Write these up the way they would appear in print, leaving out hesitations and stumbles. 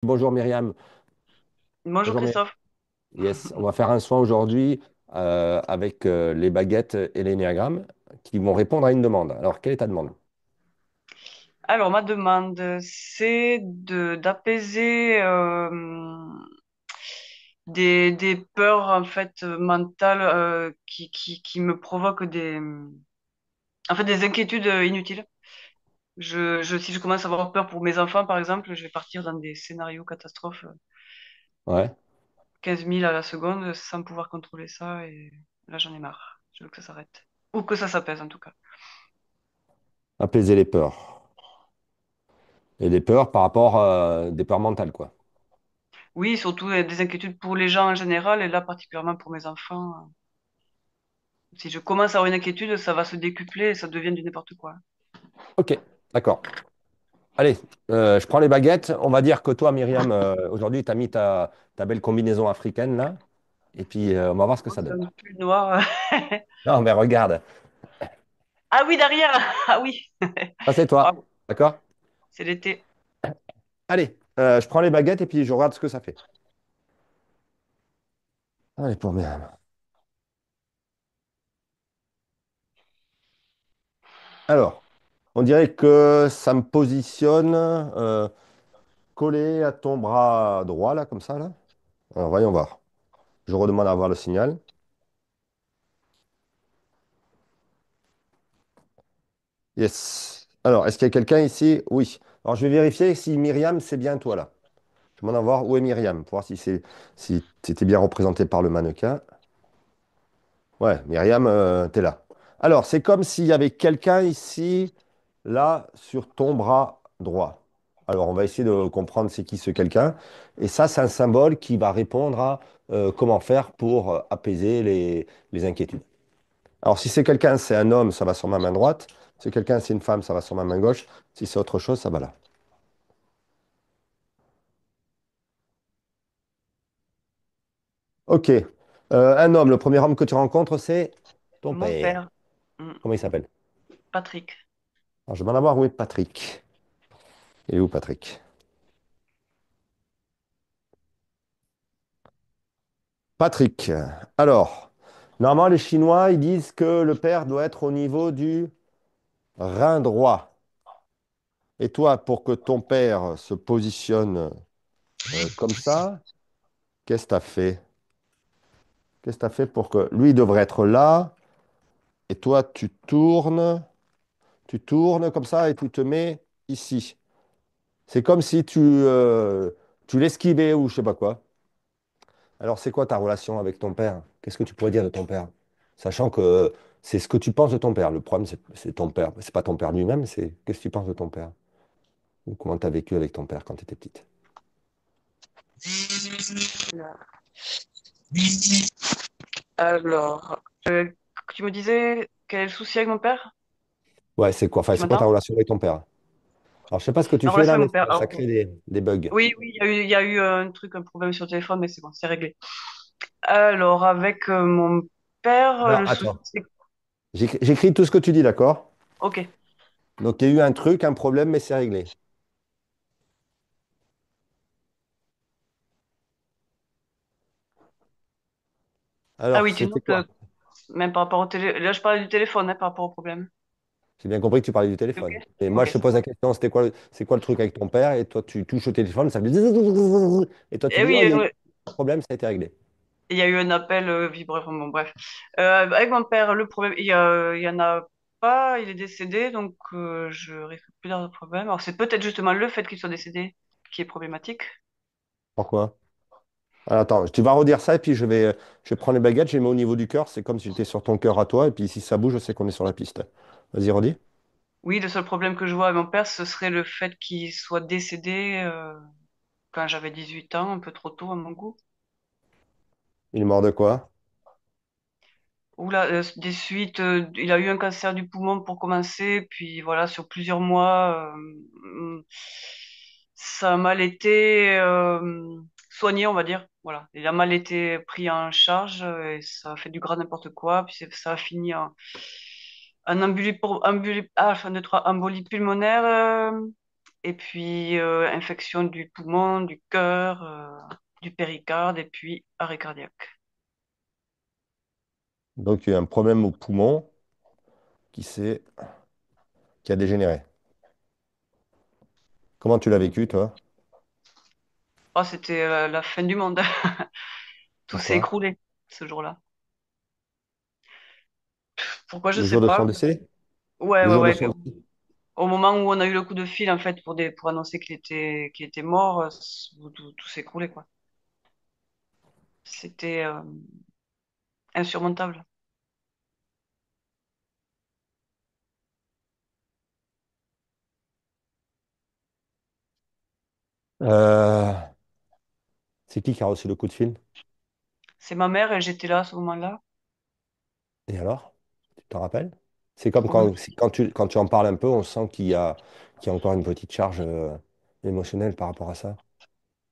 Bonjour Myriam. Bonjour Bonjour Myriam. Christophe. Yes, on va faire un soin aujourd'hui avec les baguettes et l'énéagramme qui vont répondre à une demande. Alors, quelle est ta demande? Alors, ma demande, c'est d'apaiser des peurs en fait mentales qui me provoquent des inquiétudes inutiles. Si je commence à avoir peur pour mes enfants, par exemple, je vais partir dans des scénarios catastrophes, Ouais. 15 000 à la seconde, sans pouvoir contrôler ça. Et là, j'en ai marre. Je veux que ça s'arrête. Ou que ça s'apaise, en tout cas. Apaiser les peurs. Et les peurs par rapport à des peurs mentales, quoi. Oui, surtout des inquiétudes pour les gens en général, et là, particulièrement pour mes enfants. Si je commence à avoir une inquiétude, ça va se décupler et ça devient du n'importe quoi. Ok, d'accord. Allez, je prends les baguettes. On va dire que toi, Myriam, aujourd'hui, tu as mis ta belle combinaison africaine là. Et puis, on va voir ce que Bon, ça c'est donne. un peu noir. Non, mais regarde. Ah oui, derrière! Ah oui! Ça, c'est toi. Bravo, D'accord? c'est l'été. Allez, je prends les baguettes et puis je regarde ce que ça fait. Allez, pour Myriam. Alors. On dirait que ça me positionne collé à ton bras droit, là, comme ça, là. Alors, voyons voir. Je redemande à avoir le signal. Yes. Alors, est-ce qu'il y a quelqu'un ici? Oui. Alors, je vais vérifier si Myriam, c'est bien toi, là. Je demande à voir où est Myriam, pour voir si c'était bien représenté par le mannequin. Ouais, Myriam, t'es là. Alors, c'est comme s'il y avait quelqu'un ici, là, sur ton bras droit. Alors, on va essayer de comprendre c'est qui ce quelqu'un. Et ça, c'est un symbole qui va répondre à comment faire pour apaiser les inquiétudes. Alors, si c'est quelqu'un, c'est un homme, ça va sur ma main droite. Si quelqu'un, c'est une femme, ça va sur ma main gauche. Si c'est autre chose, ça va là. OK. Un homme, le premier homme que tu rencontres, c'est ton Mon père. père, hmm, Comment il s'appelle? Patrick. Alors, je vais en voir où est Patrick. Il est où, Patrick? Patrick. Alors, normalement, les Chinois, ils disent que le père doit être au niveau du rein droit. Et toi, pour que ton père se positionne comme ça, qu'est-ce que tu as fait? Qu'est-ce que tu as fait pour que lui il devrait être là et toi, tu tournes comme ça et tu te mets ici. C'est comme si tu l'esquivais ou je sais pas quoi. Alors, c'est quoi ta relation avec ton père? Qu'est-ce que tu pourrais dire de ton père? Sachant que c'est ce que tu penses de ton père. Le problème, c'est ton père. C'est pas ton père lui-même, c'est qu'est-ce que tu penses de ton père? Ou comment tu as vécu avec ton père quand tu étais petite? Alors, tu me disais quel est le souci avec mon père? Ouais, c'est quoi, enfin, Tu c'est quoi ta m'entends? relation avec ton père? Alors, je sais pas ce que tu La fais relation là, avec mais mon père. ça Alors, crée des bugs. oui, oui, il y a eu un problème sur le téléphone, mais c'est bon, c'est réglé. Alors, avec mon père, Alors, le souci, attends. c'est... J'écris tout ce que tu dis, d'accord? Ok. Donc, il y a eu un truc, un problème, mais c'est réglé. Ah Alors, oui, tu c'était notes, quoi? même par rapport au télé... Là, je parlais du téléphone, hein, par rapport au problème. J'ai bien compris que tu parlais du C'est ok? téléphone. Et moi, Ok, je te ça pose la va. question, c'est quoi le truc avec ton père? Et toi, tu touches au téléphone, ça fait... Et toi, tu Et dis, oh, oui, il y a eu un problème, ça a été réglé. il y a eu un appel vibré, enfin, bon, bref. Avec mon père, le problème, il y en a pas, il est décédé, donc je risque plus d'avoir de problème. Alors, c'est peut-être justement le fait qu'il soit décédé qui est problématique. Pourquoi? Alors, attends, tu vas redire ça et puis je vais prendre les baguettes, je les mets au niveau du cœur. C'est comme si j'étais sur ton cœur à toi. Et puis si ça bouge, je sais qu'on est sur la piste. Vas-y, redis. Oui, le seul problème que je vois avec mon père, ce serait le fait qu'il soit décédé quand j'avais 18 ans, un peu trop tôt à mon goût. Il est mort de quoi? Oula, des suites, il a eu un cancer du poumon pour commencer, puis voilà, sur plusieurs mois, ça a mal été soigné, on va dire. Voilà, il a mal été pris en charge et ça a fait du gras n'importe quoi, puis ça a fini en embolie, enfin, deux, trois, embolie pulmonaire. Et puis, infection du poumon, du cœur, du péricarde, et puis arrêt cardiaque. Donc, il y a eu un problème au poumon qui qui a dégénéré. Comment tu l'as vécu, toi? Oh, c'était la fin du monde. Tout s'est Pourquoi? écroulé ce jour-là. Pourquoi, je Le sais jour de son pas. décès? Ouais, Le ouais, jour de ouais. son décès? Au moment où on a eu le coup de fil, en fait, pour annoncer qu'il était mort, tout s'est écroulé, quoi. C'était insurmontable. Euh, c'est qui a reçu le coup de fil? C'est ma mère et j'étais là à ce moment-là. Et alors? Tu t'en rappelles? C'est comme Oh, oui, quand tu en parles un peu, on sent qu'il y a encore une petite charge émotionnelle par rapport à ça.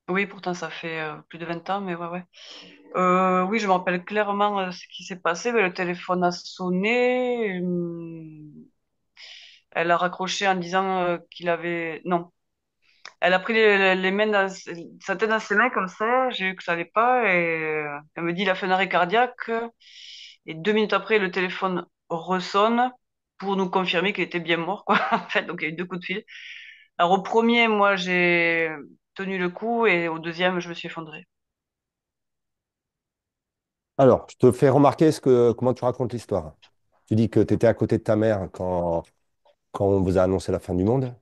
oui, pourtant ça fait plus de 20 ans, mais ouais, ouais. Oui, je me rappelle clairement ce qui s'est passé. Mais le téléphone a sonné. Elle a raccroché en disant qu'il avait... Non. Elle a pris les mains sa tête dans ses mains comme ça. J'ai vu que ça allait pas et elle me dit il a fait un arrêt cardiaque. Et 2 minutes après, le téléphone ressonne pour nous confirmer qu'il était bien mort, quoi. En fait, donc il y a eu deux coups de fil. Alors au premier, moi j'ai tenu le coup et au deuxième, je me suis effondrée. Alors, je te fais remarquer comment tu racontes l'histoire. Tu dis que tu étais à côté de ta mère quand on vous a annoncé la fin du monde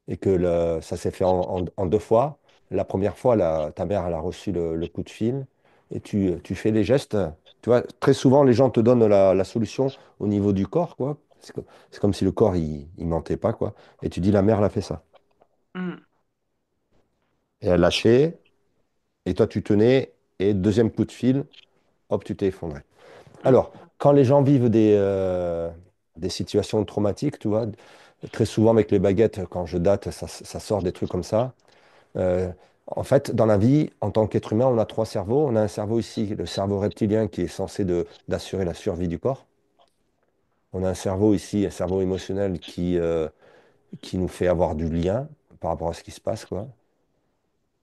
et que ça s'est fait en deux fois. La première fois, ta mère elle a reçu le coup de fil et tu fais des gestes. Tu vois, très souvent, les gens te donnent la solution au niveau du corps, quoi. C'est comme si le corps, il mentait pas, quoi. Et tu dis, la mère, elle a fait ça. Hmm, Et elle lâchait, et toi, tu tenais, et deuxième coup de fil, hop, tu t'es effondré. hmm, Alors, quand les gens vivent des situations traumatiques, tu vois, très souvent avec les baguettes, quand je date, ça sort des trucs comme ça. Euh, En fait, dans la vie, en tant qu'être humain, on a trois cerveaux. On a un cerveau ici, le cerveau reptilien, qui est censé d'assurer la survie du corps. On a un cerveau ici, un cerveau émotionnel qui nous fait avoir du lien par rapport à ce qui se passe, quoi.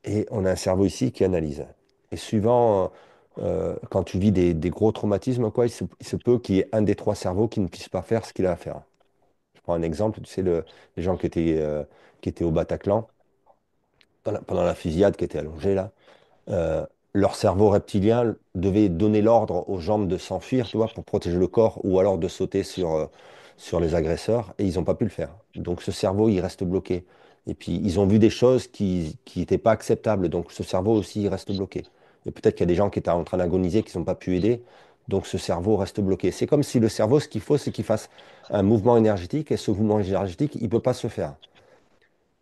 Et on a un cerveau ici qui analyse. Et suivant, quand tu vis des gros traumatismes, quoi, il se peut qu'il y ait un des trois cerveaux qui ne puisse pas faire ce qu'il a à faire. Je prends un exemple, tu sais, les gens qui étaient au Bataclan, pendant la fusillade qui était allongée là. euh, Leur cerveau reptilien devait donner l'ordre aux jambes de s'enfuir, tu vois, pour protéger le corps, ou alors de sauter sur les agresseurs, et ils n'ont pas pu le faire. Donc ce cerveau, il reste bloqué. Et puis ils ont vu des choses qui n'étaient pas acceptables, donc ce cerveau aussi, il reste bloqué. Et peut-être qu'il y a des gens qui étaient en train d'agoniser, qui n'ont pas pu aider, donc ce cerveau reste bloqué. C'est comme si le cerveau, ce qu'il faut, c'est qu'il fasse un mouvement énergétique, et ce mouvement énergétique, il ne peut pas se faire.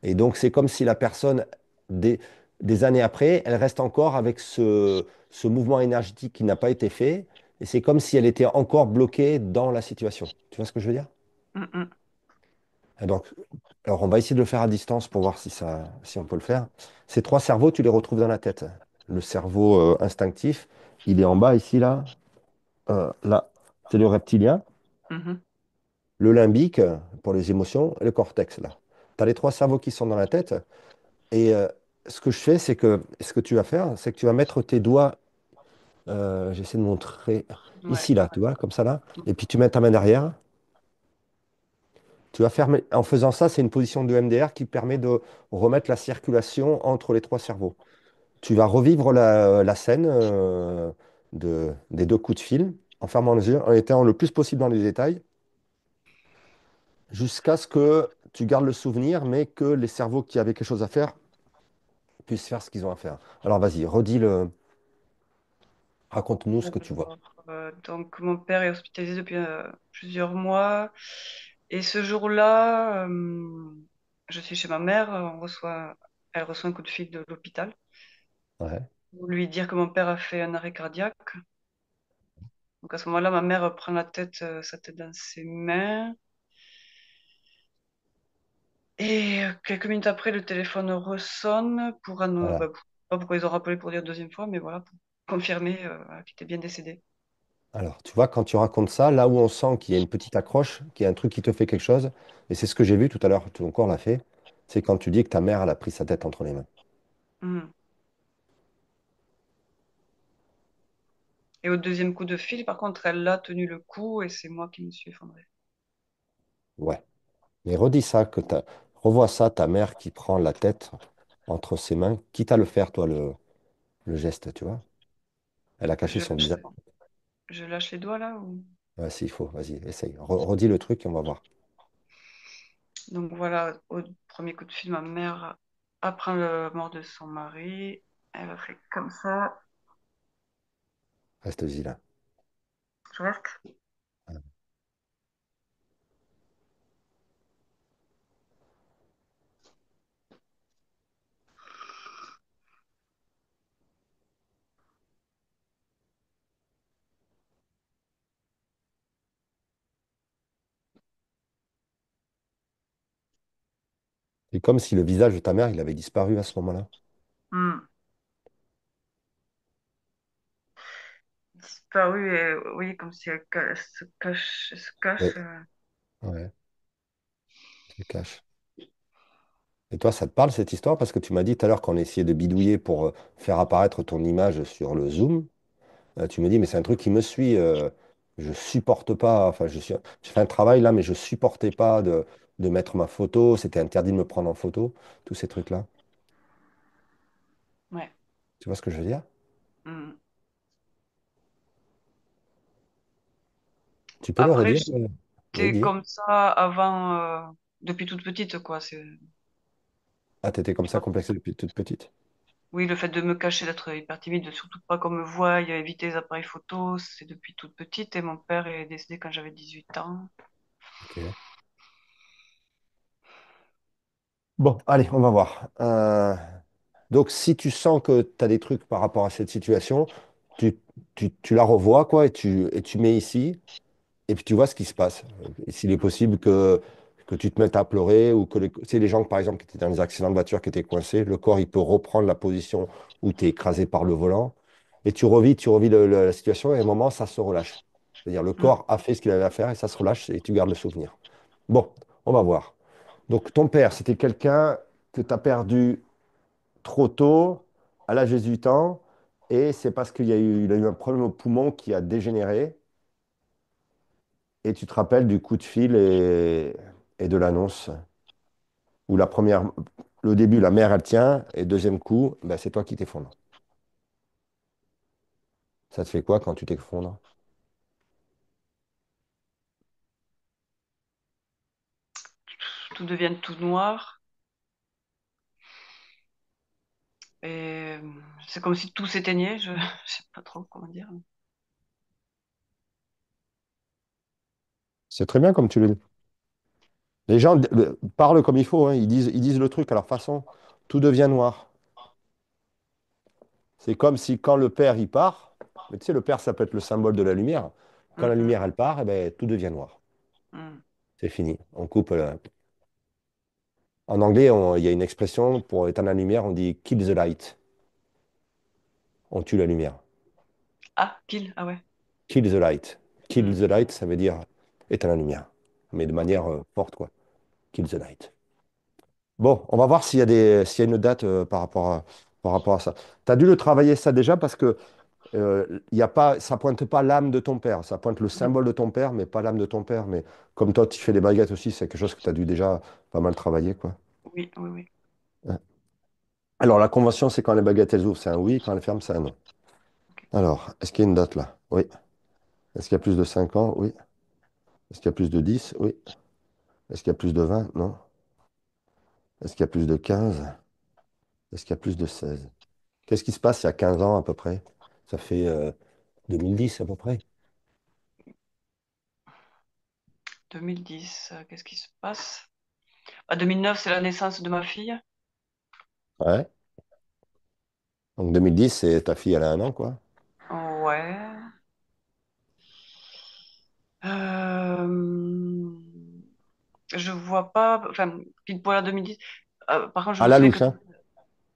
Et donc, c'est comme si la personne, des, des années après, elle reste encore avec ce mouvement énergétique qui n'a pas été fait. Et c'est comme si elle était encore bloquée dans la situation. Tu vois ce que je veux dire? hmm, hmm. Et donc, alors, on va essayer de le faire à distance pour voir si on peut le faire. Ces trois cerveaux, tu les retrouves dans la tête. Le cerveau instinctif, il est en bas ici, là. Là, c'est le reptilien. Mhm. Le limbique, pour les émotions, et le cortex, là. Tu as les trois cerveaux qui sont dans la tête. Et ce que je fais, c'est que ce que tu vas faire, c'est que tu vas mettre tes doigts, j'essaie de montrer Ouais. ici, là, tu vois, comme ça, là. Et puis tu mets ta main derrière. Tu vas fermer. En faisant ça, c'est une position de MDR qui permet de remettre la circulation entre les trois cerveaux. Tu vas revivre la scène des deux coups de fil en fermant les yeux, en étant le plus possible dans les détails, jusqu'à ce que tu gardes le souvenir, mais que les cerveaux qui avaient quelque chose à faire puissent faire ce qu'ils ont à faire. Alors vas-y, raconte-nous ce que tu vois. Alors, donc, mon père est hospitalisé depuis plusieurs mois. Et ce jour-là, je suis chez ma mère. Elle reçoit un coup de fil de l'hôpital Ouais. pour lui dire que mon père a fait un arrêt cardiaque. Donc, à ce moment-là, ma mère prend sa tête dans ses mains. Et quelques minutes après, le téléphone ressonne Voilà. pas pourquoi ils ont rappelé pour dire deuxième fois, mais voilà, pour confirmer voilà, qu'il était bien décédé. Alors, tu vois, quand tu racontes ça, là où on sent qu'il y a une petite accroche, qu'il y a un truc qui te fait quelque chose, et c'est ce que j'ai vu tout à l'heure, ton corps l'a fait, C'est quand tu dis que ta mère, elle a pris sa tête entre les mains. Hmm. Et au deuxième coup de fil, par contre, elle a tenu le coup et c'est moi qui me suis effondrée. Ouais. Mais redis ça, revois ça, ta mère qui prend la tête entre ses mains, quitte à le faire, toi, le geste, tu vois. Elle a caché Je son lâche, visage. je lâche les doigts là ou... Ouais, s'il faut, vas-y, essaye. Redis le truc et on va voir. Donc voilà, au premier coup de fil, ma mère, après la mort de son mari, elle a fait comme ça. Reste-y là. Je reste. C'est comme si le visage de ta mère, il avait disparu à ce moment-là. Hmm. Disparu et oui, comme si elle se cache, elle se Oui, cache. ouais, je le cache. Et toi, ça te parle cette histoire? Parce que tu m'as dit tout à l'heure qu'on essayait de bidouiller pour faire apparaître ton image sur le Zoom. Tu me dis, mais c'est un truc qui me suit. Je supporte pas. Enfin, j'ai fait un travail là, mais je supportais pas de mettre ma photo. C'était interdit de me prendre en photo. Tous ces trucs-là. Ouais. Tu vois ce que je veux dire? Hmm. Tu peux le Après, redire? Oui, j'étais dis. comme ça avant, depuis toute petite, quoi. Ah, t'étais comme Je sais ça pas. complexée depuis toute petite. Oui, le fait de me cacher, d'être hyper timide, de surtout pas qu'on me voie, éviter les appareils photo, c'est depuis toute petite. Et mon père est décédé quand j'avais 18 ans. Ok. Bon, allez, on va voir. Donc, si tu sens que tu as des trucs par rapport à cette situation, tu, tu la revois, quoi, et tu mets ici, et puis tu vois ce qui se passe. Et s'il est possible que tu te mettes à pleurer, ou que c'est les gens, par exemple, qui étaient dans les accidents de voiture, qui étaient coincés, le corps, il peut reprendre la position où tu es écrasé par le volant, et tu revis la situation, et à un moment, ça se relâche. C'est-à-dire, le Mm, corps a fait ce qu'il avait à faire, et ça se relâche, et tu gardes le souvenir. Bon, on va voir. Donc, ton père, c'était quelqu'un que tu as perdu trop tôt, à l'âge de 18 ans, et c'est parce il a eu un problème au poumon qui a dégénéré, et tu te rappelles du coup de fil et de l'annonce, où le début, la mère, elle tient, et deuxième coup, ben, c'est toi qui t'effondres. Ça te fait quoi quand tu t'effondres? tout devient tout noir. Et c'est comme si tout s'éteignait. Je sais pas trop comment dire. C'est très bien comme tu le dis. Les gens parlent comme il faut, hein, ils disent le truc à leur façon. Tout devient noir. C'est comme si quand le père il part, mais tu sais, le père, ça peut être le symbole de la lumière. Quand Mm, la mm, lumière, elle part, eh ben, tout devient noir. mm. C'est fini. On coupe. En anglais, il y a une expression pour éteindre la lumière, on dit kill the light. On tue la lumière. Ah, pile. Ah ouais. Kill the light. Kill Mm, the light, ça veut dire éteindre la lumière. Mais de ok. manière forte, quoi. Kill the light. Bon, on va voir s'il y a une date par rapport à ça. Tu as dû le travailler ça déjà parce que il y a pas, ça pointe pas l'âme de ton père. Ça pointe le Mm. symbole de ton père, mais pas l'âme de ton père. Mais comme toi, tu fais des baguettes aussi, c'est quelque chose que tu as dû déjà pas mal travailler, quoi. Oui, oui, oui. Ouais. Alors, la convention, c'est quand les baguettes, elles ouvrent, c'est un oui. Quand elles ferment, c'est un non. Ok. Alors, est-ce qu'il y a une date là? Oui. Est-ce qu'il y a plus de 5 ans? Oui. Est-ce qu'il y a plus de 10? Oui. Est-ce qu'il y a plus de 20? Non. Est-ce qu'il y a plus de 15? Est-ce qu'il y a plus de 16? Qu'est-ce qui se passe il y a 15 ans à peu près? Ça fait 2010 à peu près. 2010, qu'est-ce qui se passe? Ah, 2009, c'est la naissance de ma fille. Ouais. Donc 2010, c'est ta fille, elle a un an, quoi. Ouais. Euh, je vois pas. Enfin, pile poil à 2010. Par contre, je À me la souviens que. louche, hein.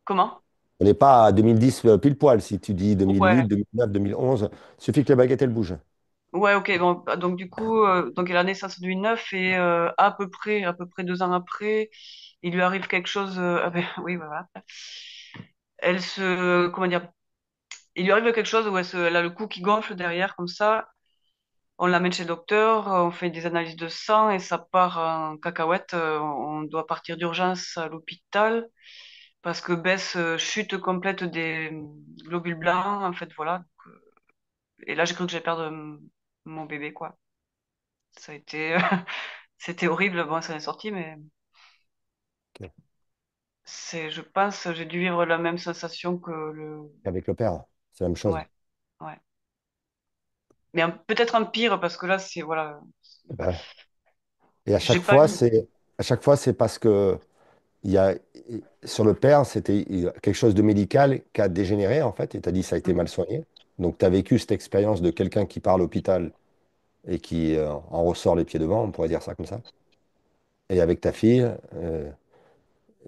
Comment? On n'est pas à 2010 pile poil. Si tu dis 2008, Ouais. 2009, 2011, il suffit que les baguettes, elles bougent. Ouais, ok. Bon, bah, donc du coup, donc il a la naissance de 2009 et à peu près 2 ans après, il lui arrive quelque chose. Ah ben, oui, voilà. Elle se, comment dire, il lui arrive quelque chose où elle a le cou qui gonfle derrière comme ça. On l'amène chez le docteur, on fait des analyses de sang et ça part en cacahuète. On doit partir d'urgence à l'hôpital parce que baisse, chute complète des globules blancs. En fait, voilà. Et là, j'ai cru que j'allais perdre mon bébé, quoi. Ça a été, c'était horrible. Bon, ça est sorti, mais Ok. je pense, j'ai dû vivre la même sensation que le, Avec le père, c'est la même chose. ouais, ouais. Mais peut-être un pire parce que là, c'est, voilà, Bah, et j'ai pas eu, à chaque fois, c'est parce que il y a, sur le père, c'était quelque chose de médical qui a dégénéré, en fait, et tu as dit ça a été Mhm. mal soigné. Donc, tu as vécu cette expérience de quelqu'un qui part à l'hôpital et qui en ressort les pieds devant, on pourrait dire ça comme ça. Et avec ta fille,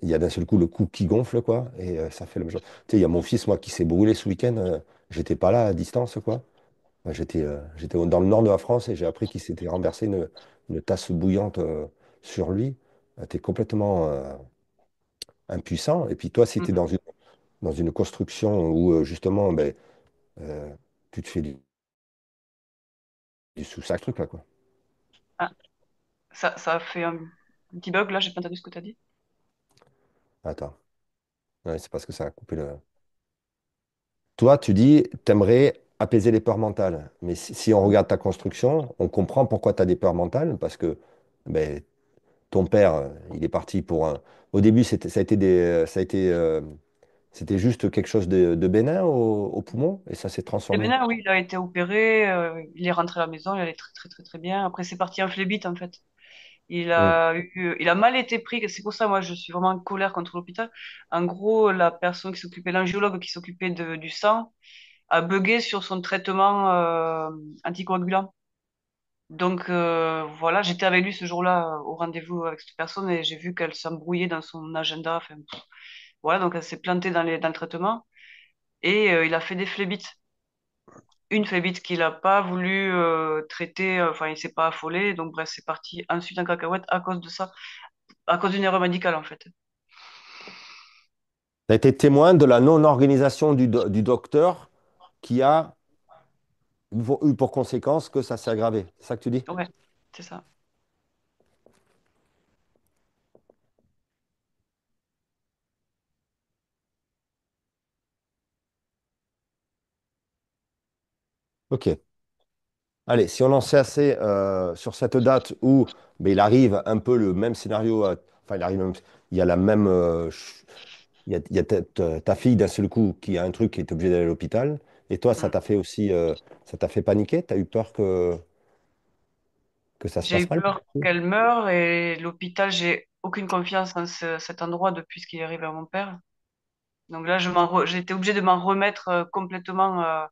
il y a d'un seul coup le cou qui gonfle, quoi, et ça fait la même chose. Tu sais, il y a mon fils, moi, qui s'est brûlé ce week-end, j'étais pas là à distance, quoi. J'étais dans le nord de la France et j'ai appris qu'il s'était renversé une tasse bouillante sur lui. Tu es complètement impuissant. Et puis toi, si tu es Mhm. dans une construction où justement ben, euh, tu te fais du sous-sac truc là, quoi. Ah, ça a fait un petit bug là, j'ai pas entendu ce que tu as dit. Attends, ouais, c'est parce que ça a coupé le. Toi, tu dis, t'aimerais apaiser les peurs mentales. Mais si on regarde ta construction, on comprend pourquoi tu as des peurs mentales, parce que ben, ton père, il est parti pour un. Au début, ça a été c'était juste quelque chose de bénin au poumon et ça s'est Eh transformé. ben, oui, il a été opéré, il est rentré à la maison, il allait très très très très bien. Après, c'est parti en phlébite en fait. Hmm. Il a mal été pris. C'est pour ça, moi, je suis vraiment en colère contre l'hôpital. En gros, la personne qui s'occupait, l'angiologue qui s'occupait du sang, a bugué sur son traitement anticoagulant. Donc voilà, j'étais avec lui ce jour-là au rendez-vous avec cette personne et j'ai vu qu'elle s'embrouillait dans son agenda. Enfin, voilà, donc elle s'est plantée dans le traitement et il a fait des phlébites. Une phlébite qu'il a pas voulu traiter, enfin il s'est pas affolé, donc bref, c'est parti ensuite en cacahuète à cause de ça, à cause d'une erreur médicale en fait. Tu as été témoin de la non-organisation du docteur qui a eu pour conséquence que ça s'est aggravé. C'est ça que tu dis? Ouais, c'est ça. Ok. Allez, si on en sait assez sur cette date où ben, il arrive un peu le même scénario, enfin il arrive il y a la même, il y a ta fille d'un seul coup qui a un truc qui est obligée d'aller à l'hôpital, et toi ça Mm. t'a fait aussi, ça t'a fait paniquer, t'as eu peur que ça se J'ai eu passe mal? peur qu'elle meure et l'hôpital, j'ai aucune confiance en cet endroit depuis ce qui est arrivé à mon père. Donc là, j'ai été obligée de m'en remettre complètement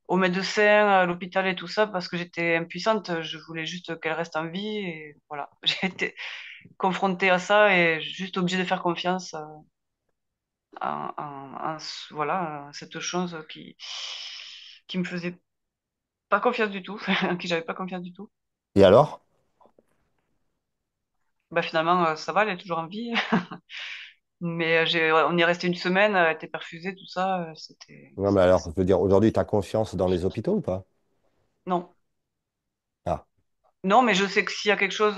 au médecin, à l'hôpital et tout ça parce que j'étais impuissante. Je voulais juste qu'elle reste en vie et voilà. J'ai été confrontée à ça et juste obligée de faire confiance voilà, à cette chose qui me faisait pas confiance du tout, en qui j'avais pas confiance du tout. Et alors? Bah finalement, ça va, elle est toujours en vie. Mais on y est resté une semaine, elle a été perfusée, tout ça. Non, mais alors, je veux dire, aujourd'hui, tu as confiance dans les hôpitaux ou pas? Non. Ah, Non, mais je sais que s'il y a quelque chose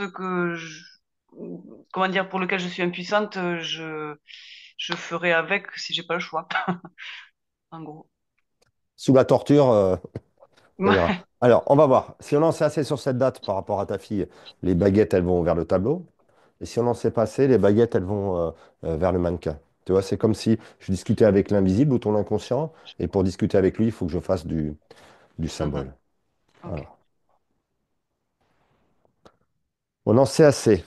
comment dire, pour lequel je suis impuissante, je ferai avec si j'ai pas le choix, en gros. sous la torture, ça ira. Alors, on va voir. Si on en sait assez sur cette date par rapport à ta fille, les baguettes, elles vont vers le tableau. Et si on en sait pas assez, les baguettes, elles vont vers le mannequin. Tu vois, c'est comme si je discutais avec l'invisible ou ton inconscient. Et pour discuter avec lui, il faut que je fasse du Mhm. symbole. Ok. Alors, on en sait assez.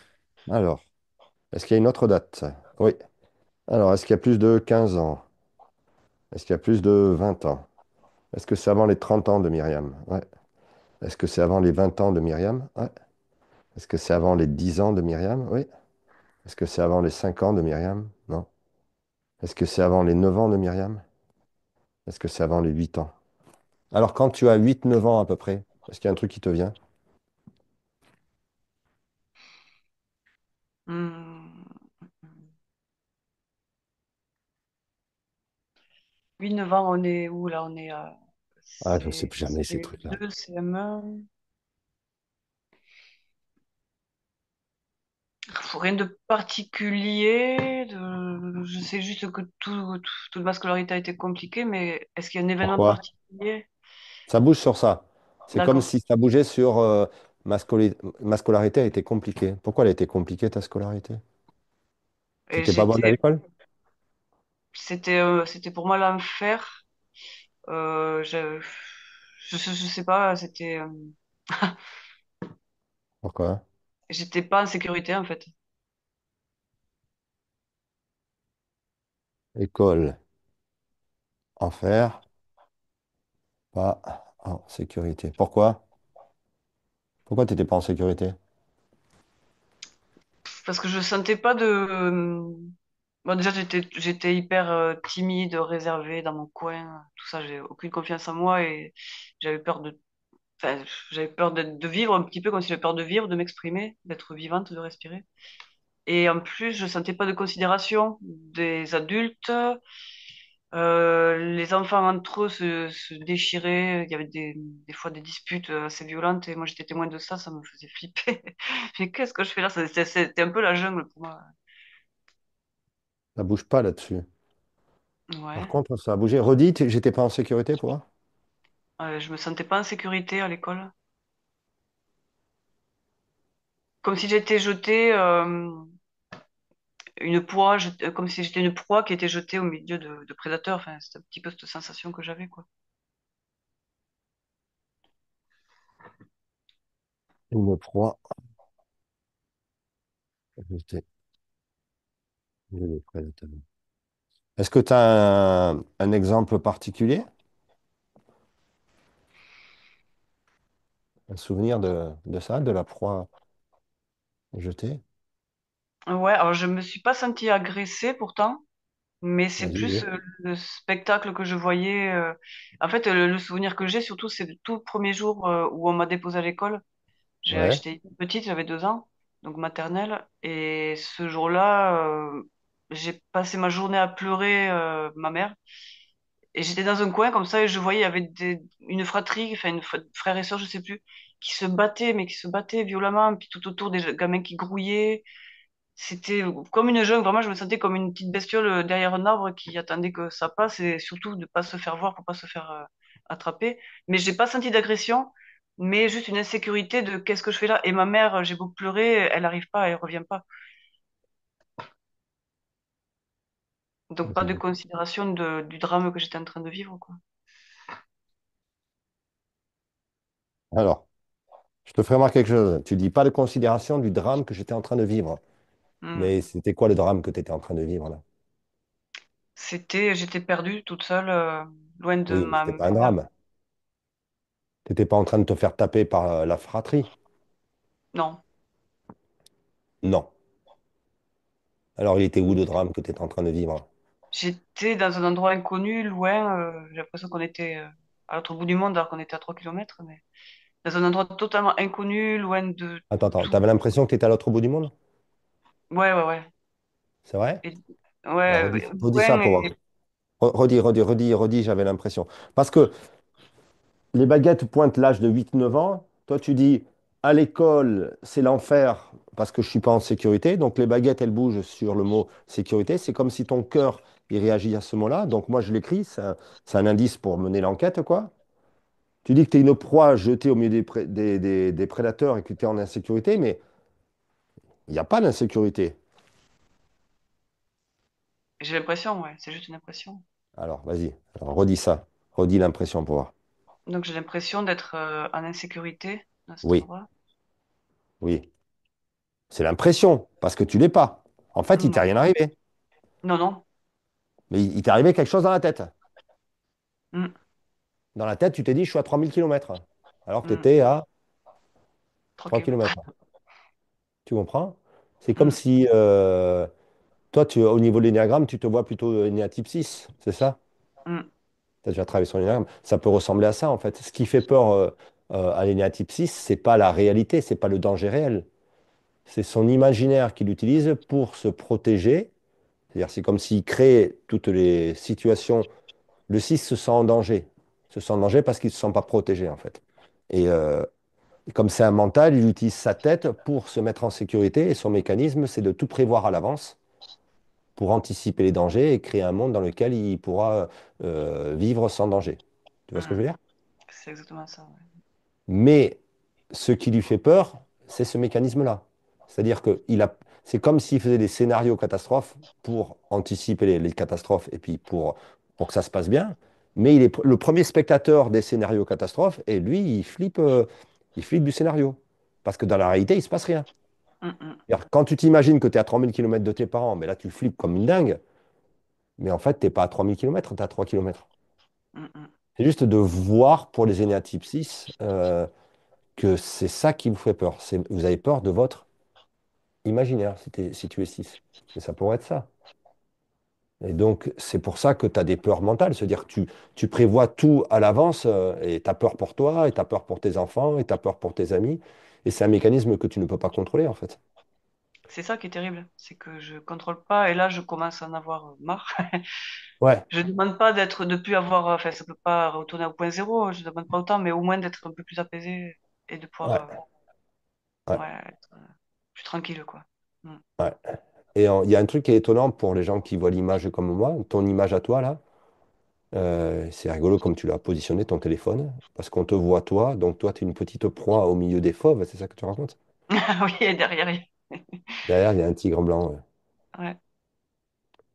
Alors, est-ce qu'il y a une autre date? Oui. Alors, est-ce qu'il y a plus de 15 ans? Est-ce qu'il y a plus de 20 ans? Est-ce que c'est avant les 30 ans de Myriam? Ouais. Est-ce que c'est avant les 20 ans de Myriam? Ouais. Est-ce que c'est avant les 10 ans de Myriam? Oui. Est-ce que c'est avant les 5 ans de Myriam? Non. Est-ce que c'est avant les 9 ans de Myriam? Est-ce que c'est avant les 8 ans? Alors, quand tu as 8, 9 ans à peu près, Est-ce qu'il y a un truc qui te vient? Hmm. 8-9 ans, on est où là? On est à Ah, je ne sais plus jamais ces trucs-là. CE2, CM1. Rien de particulier. Je sais juste que toute ma scolarité a été compliquée, mais est-ce qu'il y a un événement Pourquoi? particulier? Ça bouge sur ça. C'est comme D'accord. si ça bougeait sur ma scolarité a été compliquée. Pourquoi elle a été compliquée, ta scolarité? Et T'étais pas bonne à l'école? c'était pour moi l'enfer. Euh, je, je sais pas, Pourquoi? j'étais pas en sécurité en fait. École, enfer, pas en sécurité. Pourquoi? Pourquoi t'étais pas en sécurité? Parce que je sentais pas bon, déjà, j'étais hyper timide, réservée dans mon coin, tout ça, j'ai aucune confiance en moi et j'avais peur enfin, j'avais peur de vivre un petit peu comme si j'avais peur de vivre, de m'exprimer, d'être vivante, de respirer. Et en plus, je sentais pas de considération des adultes. Les enfants entre eux se déchiraient. Il y avait des fois des disputes assez violentes et moi j'étais témoin de ça, ça me faisait flipper. Mais qu'est-ce que je fais là? C'était un peu la jungle pour moi. Ça bouge pas là-dessus. Par Ouais. contre, ça a bougé. Redis, j'étais pas en sécurité, pour? Je me sentais pas en sécurité à l'école. Comme si j'étais jetée, comme si j'étais une proie qui était jetée au milieu de prédateurs. Enfin, c'était un petit peu cette sensation que j'avais, quoi. Une proie. J'étais- j'étais prêt, notamment. Est-ce que tu as un exemple particulier? Un souvenir de ça, de la proie jetée? Ouais, alors je me suis pas sentie agressée pourtant, mais c'est Vas-y, oui. plus le spectacle que je voyais. En fait, le souvenir que j'ai surtout, c'est le tout premier jour où on m'a déposée à l'école. Ouais. J'étais petite, j'avais 2 ans, donc maternelle. Et ce jour-là, j'ai passé ma journée à pleurer ma mère. Et j'étais dans un coin comme ça et je voyais, il y avait une fratrie, enfin frère et sœur, je sais plus, qui se battaient, mais qui se battaient violemment, puis tout autour des gamins qui grouillaient. C'était comme une jungle, vraiment, je me sentais comme une petite bestiole derrière un arbre qui attendait que ça passe et surtout de pas se faire voir pour pas se faire attraper. Mais j'ai pas senti d'agression, mais juste une insécurité de qu'est-ce que je fais là. Et ma mère, j'ai beau pleurer, elle arrive pas, elle revient pas. Donc pas de considération du drame que j'étais en train de vivre, quoi. Alors, je te ferai remarquer quelque chose. Tu dis pas de considération du drame que j'étais en train de vivre. Hmm. Mais c'était quoi le drame que tu étais en train de vivre là? J'étais perdue toute seule, loin de Oui, mais ma c'était pas un mère. drame. Tu n'étais pas en train de te faire taper par la fratrie. Non, Non. Alors, il était où le drame que tu étais en train de vivre? j'étais dans un endroit inconnu, loin. J'ai l'impression qu'on était à l'autre bout du monde alors qu'on était à 3 kilomètres, mais dans un endroit totalement inconnu, loin de Attends, attends, tout. t'avais l'impression que tu étais à l'autre bout du monde? Ouais, ouais, ouais. C'est vrai? Et- Alors, ouais, redis ça loin pour voir. et Redis, j'avais l'impression. Parce que les baguettes pointent l'âge de 8 9 ans. Toi, tu dis, à l'école, c'est l'enfer parce que je ne suis pas en sécurité. Donc, les baguettes, elles bougent sur le mot sécurité. C'est comme si ton cœur, il réagit à ce mot-là. Donc, moi, je l'écris. C'est un indice pour mener l'enquête, quoi. Tu dis que tu es une proie jetée au milieu des prédateurs et que tu es en insécurité, mais il n'y a pas d'insécurité. j'ai l'impression, ouais, c'est juste une impression. Alors, vas-y. Alors, redis ça. Redis l'impression pour voir. Donc j'ai l'impression d'être en insécurité dans cet Oui, endroit. oui. C'est l'impression, parce que tu l'es pas. En fait, il t'est Ouais. rien arrivé. Non, non. Mais il t'est arrivé quelque chose dans la tête. Hmm, Dans la tête, tu t'es dit, je suis à 3000 km. Alors que tu hmm. étais à 3 3 kilomètres. km. Tu comprends? C'est comme Hmm, si, toi, au niveau de l'énéagramme, tu te vois plutôt éné type 6, c'est ça? hmm. Tu as déjà travaillé sur l'énéagramme. Ça peut ressembler à ça, en fait. Ce qui fait peur, à l'énéatype 6, c'est pas la réalité, c'est pas le danger réel. C'est son imaginaire qu'il utilise pour se protéger. C'est-à-dire, c'est comme s'il crée toutes les situations. Le 6 se sent en danger. Se sent en danger parce qu'il ne se sent pas protégé, en fait. Et, et comme c'est un mental, il utilise sa tête pour se mettre en sécurité. Et son mécanisme, c'est de tout prévoir à l'avance pour anticiper les dangers et créer un monde dans lequel il pourra vivre sans danger. Tu vois ce que je Hmm. veux dire? C'est exactement ça. Ouais. Mais ce qui lui fait peur, c'est ce mécanisme-là. C'est-à-dire que c'est comme s'il faisait des scénarios catastrophes pour anticiper les catastrophes et puis pour que ça se passe bien. Mais il est le premier spectateur des scénarios catastrophes et lui, il flippe du scénario. Parce que dans la réalité, il ne se passe rien. Hmm, hmm, C'est-à-dire, quand tu t'imagines que tu es à 3000 km de tes parents, mais là, tu flippes comme une dingue. Mais en fait, tu n'es pas à 3000 km, tu es à 3 km. hmm, hmm. C'est juste de voir pour les énéatypes 6 que c'est ça qui vous fait peur. Vous avez peur de votre imaginaire si tu es 6. Mais ça pourrait être ça. Et donc, c'est pour ça que tu as des peurs mentales. C'est-à-dire que tu prévois tout à l'avance et tu as peur pour toi, et tu as peur pour tes enfants, et tu as peur pour tes amis. Et c'est un mécanisme que tu ne peux pas contrôler, en fait. C'est ça qui est terrible, c'est que je contrôle pas et là je commence à en avoir marre. Ouais, Je demande pas de plus avoir, enfin ça peut pas retourner au point zéro, je demande pas autant, mais au moins d'être un peu plus apaisé et de pouvoir, ouais, ouais, ouais, être plus tranquille quoi. Mm. ouais. Et il y a un truc qui est étonnant pour les gens qui voient l'image comme moi, ton image à toi, là. C'est rigolo comme tu l'as positionné, ton téléphone, parce qu'on te voit toi, donc toi, tu es une petite proie au milieu des fauves, c'est ça que tu racontes? Oui, et derrière, Derrière, il y a un tigre blanc. Ouais. ouais,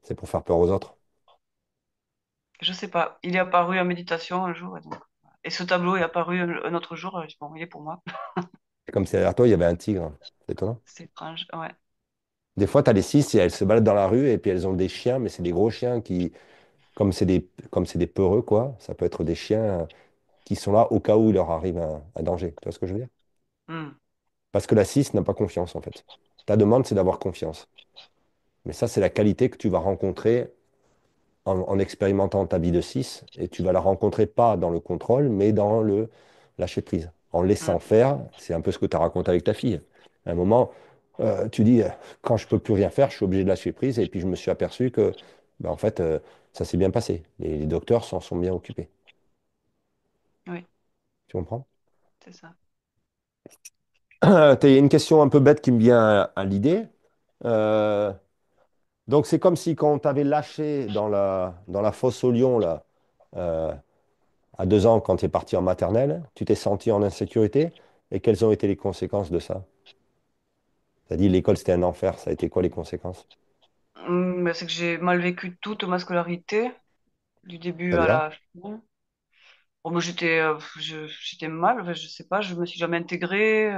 C'est pour faire peur aux autres. je sais pas, il est apparu en méditation un jour et ce tableau est apparu un autre jour, je dis, bon, il est pour moi. C'est comme si derrière toi, il y avait un tigre. C'est étonnant. C'est étrange, ouais. Des fois, tu as les cis et elles se baladent dans la rue et puis elles ont des chiens, mais c'est des gros chiens qui, comme c'est des peureux, quoi, ça peut être des chiens qui sont là au cas où il leur arrive un danger. Tu vois ce que je veux dire? Mm. Parce que la cis n'a pas confiance, en fait. Ta demande, c'est d'avoir confiance. Mais ça, c'est la qualité que tu vas rencontrer en expérimentant ta vie de 6 et tu vas la rencontrer pas dans le contrôle, mais dans le lâcher prise. En laissant Mm. faire, c'est un peu ce que tu as raconté avec ta fille. À un moment, tu dis, quand je peux plus rien faire, je suis obligé de lâcher prise. Et puis je me suis aperçu que, ben, en fait, ça s'est bien passé. Les docteurs s'en sont bien occupés. Oui, Tu comprends? c'est ça. Il y a une question un peu bête qui me vient à l'idée. Euh, donc c'est comme si quand on t'avait lâché dans la fosse au lion, là, euh, à 2 ans, quand tu es parti en maternelle, tu t'es senti en insécurité. Et quelles ont été les conséquences de ça? Tu as dit l'école, c'était un enfer. Ça a été quoi les conséquences? Ben, c'est que j'ai mal vécu toute ma scolarité, du début à C'est-à-dire? la fin. Bon, moi, j'étais mal, enfin, je sais pas, je me suis jamais intégrée.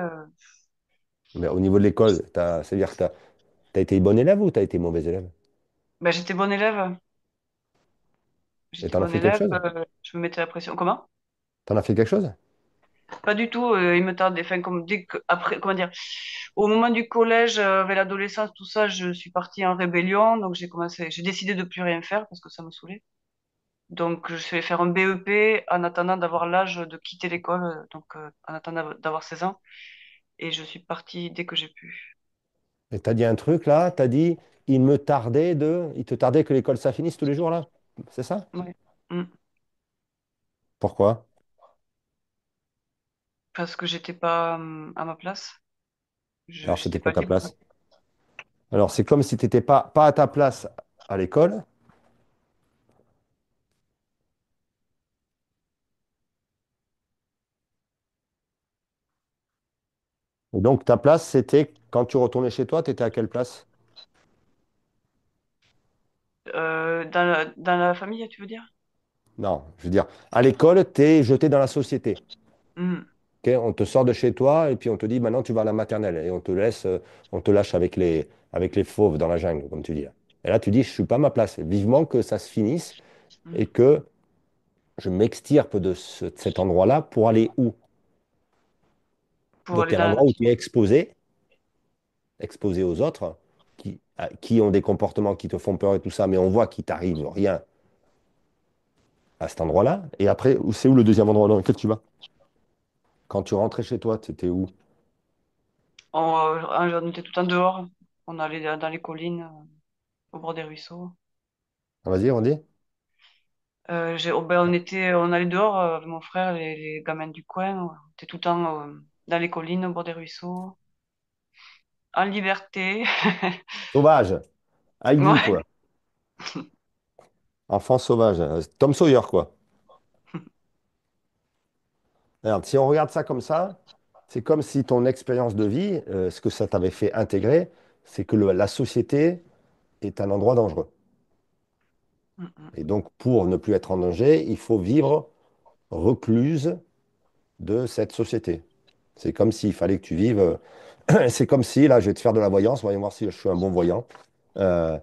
Mais au niveau de l'école, c'est-à-dire que tu as été bon élève ou tu as été mauvais élève? Ben, j'étais bonne élève, Et j'étais tu en as bonne fait quelque élève, chose? je me mettais la pression. Comment? Tu en as fait quelque chose? Pas du tout, il me tardait, enfin, comme dès que, après, comment dire, au moment du collège, vers l'adolescence, tout ça, je suis partie en rébellion, donc j'ai décidé de plus rien faire parce que ça me saoulait. Donc, je suis allée faire un BEP en attendant d'avoir l'âge de quitter l'école, en attendant d'avoir 16 ans, et je suis partie dès que j'ai pu. Et tu as dit un truc là, tu as dit, il te tardait que l'école ça finisse tous les jours là. C'est ça? Ouais. Mm. Pourquoi? Parce que j'étais pas à ma place. Alors, c'était J'étais quoi pas ta libre. place? Alors, c'est comme si tu n'étais pas à ta place à l'école. Et donc, ta place, c'était quand tu retournais chez toi, tu étais à quelle place? Dans la famille, tu veux dire? Non, je veux dire, à l'école, tu es jeté dans la société. Mm. Ok, on te sort de chez toi et puis on te dit maintenant tu vas à la maternelle et on te laisse, on te lâche avec les fauves dans la jungle, comme tu dis là. Et là, tu dis, je suis pas à ma place. Vivement que ça se finisse Mm. et que je m'extirpe de cet endroit-là pour aller où? Pour Donc, aller il y a dans un la endroit où tu nature. es exposé, exposé aux autres, qui ont des comportements qui te font peur et tout ça, mais on voit qu'il t'arrive rien à cet endroit-là. Et après, c'est où le deuxième endroit dans lequel tu vas? Quand tu rentrais chez toi, tu étais où? On était tout le temps dehors. On allait dans les collines, au bord des ruisseaux. Ah, vas-y, on dit. On allait dehors avec mon frère, les gamins du coin. On était tout le temps dans les collines, au bord des ruisseaux, en liberté. Sauvage. Heidi, Ouais. quoi. Enfant sauvage. Tom Sawyer, quoi. Regarde, si on regarde ça comme ça, c'est comme si ton expérience de vie, ce que ça t'avait fait intégrer, c'est que la société est un endroit dangereux. Mm, mm, Et donc, pour ne plus être en danger, il faut vivre recluse de cette société. C'est comme s'il fallait que tu vives. C'est comme si, là, je vais te faire de la voyance, voyons voir si je suis un bon voyant. Euh,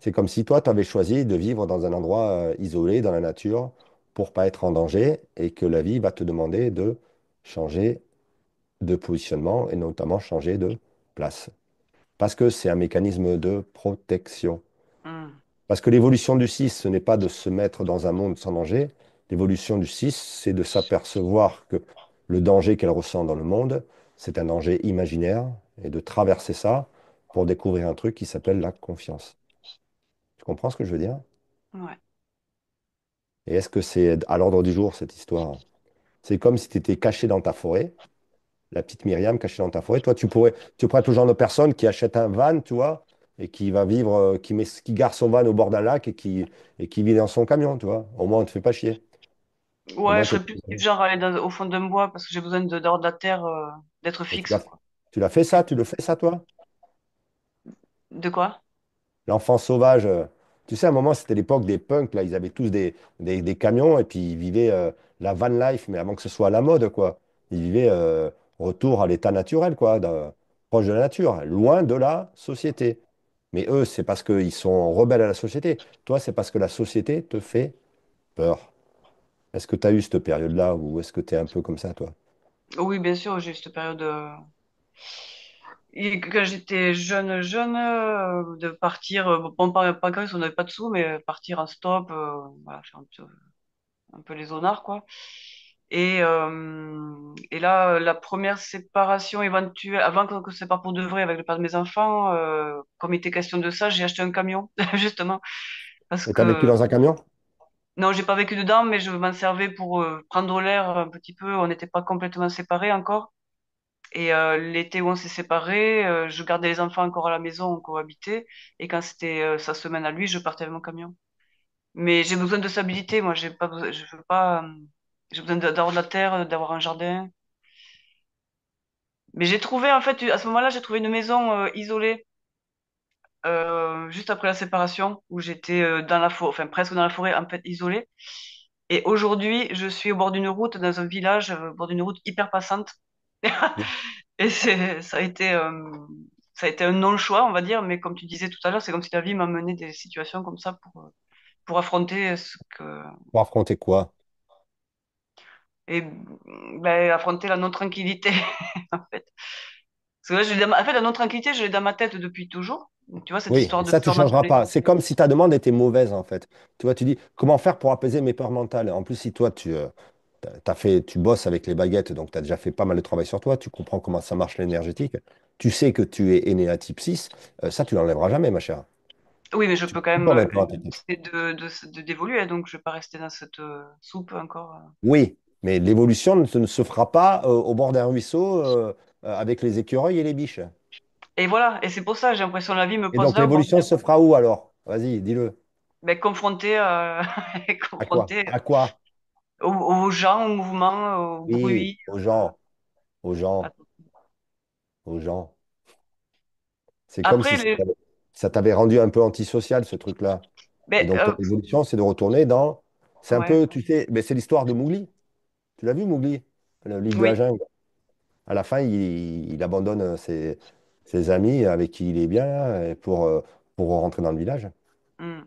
c'est comme si toi, tu avais choisi de vivre dans un endroit isolé, dans la nature, pour pas être en danger, et que la vie va te demander de changer de positionnement, et notamment changer de place. Parce que c'est un mécanisme de protection. mm. Parce que l'évolution du 6, ce n'est pas de se mettre dans un monde sans danger. L'évolution du 6, c'est de s'apercevoir que le danger qu'elle ressent dans le monde, c'est un danger imaginaire et de traverser ça pour découvrir un truc qui s'appelle la confiance. Tu comprends ce que je veux dire? Ouais. Et est-ce que c'est à l'ordre du jour, cette histoire? C'est comme si tu étais caché dans ta forêt, la petite Myriam cachée dans ta forêt. Toi, tu pourrais être le genre de personne qui achète un van, tu vois, et qui va vivre, qui gare son van au bord d'un lac et qui vit dans son camion, tu vois. Au moins, on ne te fait pas chier. Au Ouais, moins, je t'es serais plus du genre à aller au fond d'un bois parce que j'ai besoin d'avoir de la terre, d'être Et fixe, quoi. tu l'as fait ça, tu le fais ça, toi? De quoi? L'enfant sauvage. Tu sais, à un moment, c'était l'époque des punks, là. Ils avaient tous des camions et puis ils vivaient la van life, mais avant que ce soit à la mode, quoi. Ils vivaient retour à l'état naturel, quoi, proche de la nature, loin de la société. Mais eux, c'est parce qu'ils sont rebelles à la société. Toi, c'est parce que la société te fait peur. Est-ce que tu as eu cette période-là ou est-ce que tu es un peu comme ça, toi? Oui, bien sûr, j'ai eu cette période. Et quand j'étais jeune, de partir, bon, pas grave, on n'avait pas de sous, mais partir en stop, voilà, faire un peu les zonards, quoi. Et là, la première séparation éventuelle, avant qu'on se sépare pour de vrai avec le père de mes enfants, comme il était question de ça, j'ai acheté un camion, justement, parce Et tu as vécu que, dans un camion? non, j'ai pas vécu dedans, mais je m'en servais pour prendre l'air un petit peu. On n'était pas complètement séparés encore. Et l'été où on s'est séparés, je gardais les enfants encore à la maison, on cohabitait. Et quand c'était sa semaine à lui, je partais avec mon camion. Mais j'ai besoin de stabilité, moi. J'ai pas besoin, je veux pas. J'ai besoin d'avoir de la terre, d'avoir un jardin. Mais j'ai trouvé, en fait, à ce moment-là, j'ai trouvé une maison isolée, juste après la séparation, où j'étais dans la forêt, enfin presque dans la forêt, en fait, isolée. Et aujourd'hui, je suis au bord d'une route, dans un village, au bord d'une route hyper passante. Et ça a été un non-choix, on va dire, mais comme tu disais tout à l'heure, c'est comme si la vie m'a mené des situations comme ça pour affronter Pour affronter quoi? et, ben, affronter la non-tranquillité, en fait. Parce que là, en fait, la non-tranquillité, je l'ai dans ma tête depuis toujours. Tu vois, cette Oui, histoire et de ça, tu ne peur changeras mentale. pas. C'est comme si ta demande était mauvaise, en fait. Tu vois, tu dis, comment faire pour apaiser mes peurs mentales? En plus, si toi, tu bosses avec les baguettes, donc tu as déjà fait pas mal de travail sur toi, tu comprends comment ça marche l'énergétique, tu sais que tu es né à type 6, ça, tu l'enlèveras jamais, ma chère. Oui, mais je Tu peux peux quand tout le même temps mettre dans ta tête. essayer d'évoluer, hein, donc je vais pas rester dans cette soupe encore. Oui, mais l'évolution ne se fera pas au bord d'un ruisseau avec les écureuils et les biches. Et voilà, et c'est pour ça, j'ai l'impression que la vie me Et pose donc, là au bord l'évolution se fera où alors? Vas-y, dis-le. ben, confronté à, À quoi? confronté À quoi? aux gens, au mouvement, au Oui, bruit. aux gens, aux À- gens, aux gens. C'est comme Après, si ça t'avait rendu un peu antisocial, ce truc-là. Et ben, donc, ton évolution, c'est de retourner dans. C'est un ouais, peu, tu sais, mais c'est l'histoire de Mowgli. Tu l'as vu, Mowgli? Le livre de la oui. jungle. À la fin, il abandonne ses amis avec qui il est bien là, et pour rentrer dans le village. Hmm.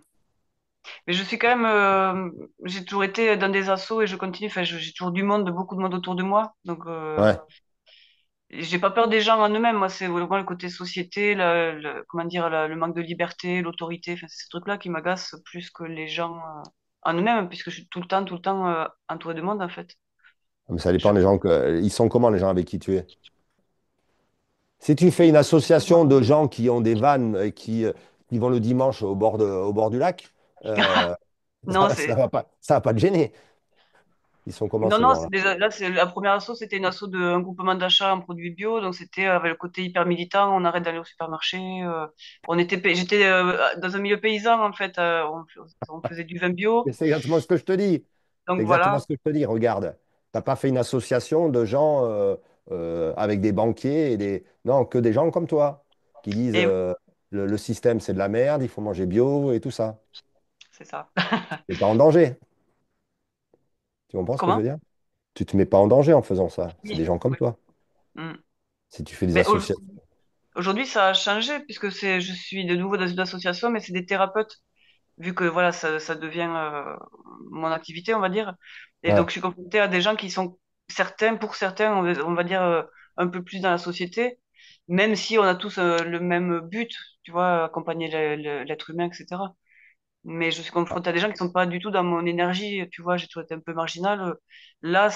Mais je suis quand même, j'ai toujours été dans des assos et je continue. Enfin, j'ai toujours du monde, beaucoup de monde autour de moi. Donc, Ouais. j'ai pas peur des gens en eux-mêmes. Moi, c'est vraiment le côté société, comment dire, le manque de liberté, l'autorité. Enfin, c'est ces trucs-là qui m'agacent plus que les gens en eux-mêmes, puisque je suis tout le temps, entourée de monde, en fait. Mais ça dépend Je, des gens ils sont comment les gens avec qui tu es? Si tu fais une association de gens qui ont des vannes et qui vont le dimanche au bord du lac, euh, non, ça va pas te gêner. Ils sont comment non, ces non, gens-là? là, c'est la première asso, c'était une asso un groupement d'achat en produits bio, donc c'était avec le côté hyper militant, on arrête d'aller au supermarché, j'étais dans un milieu paysan en fait, on faisait du vin bio, Mais c'est exactement ce que je te dis. C'est donc exactement voilà. ce que je te dis. Regarde, t'as pas fait une association de gens avec des banquiers et des... Non, que des gens comme toi qui disent Et le système c'est de la merde, il faut manger bio et tout ça. c'est ça. T'es pas en danger. Tu comprends ce que je veux Comment? dire? Tu te mets pas en danger en faisant ça. C'est Oui. des gens comme Oui. toi. Mm. Si tu fais des Mais associations. aujourd'hui, ça a changé puisque je suis de nouveau dans une association, mais c'est des thérapeutes. Vu que voilà, ça devient mon activité, on va dire. Et donc, Ouais, je suis confrontée à des gens qui sont pour certains, on va dire un peu plus dans la société, même si on a tous le même but, tu vois, accompagner l'être humain, etc. Mais je suis confrontée à des gens qui sont pas du tout dans mon énergie, tu vois, j'ai toujours été un peu marginale. Là,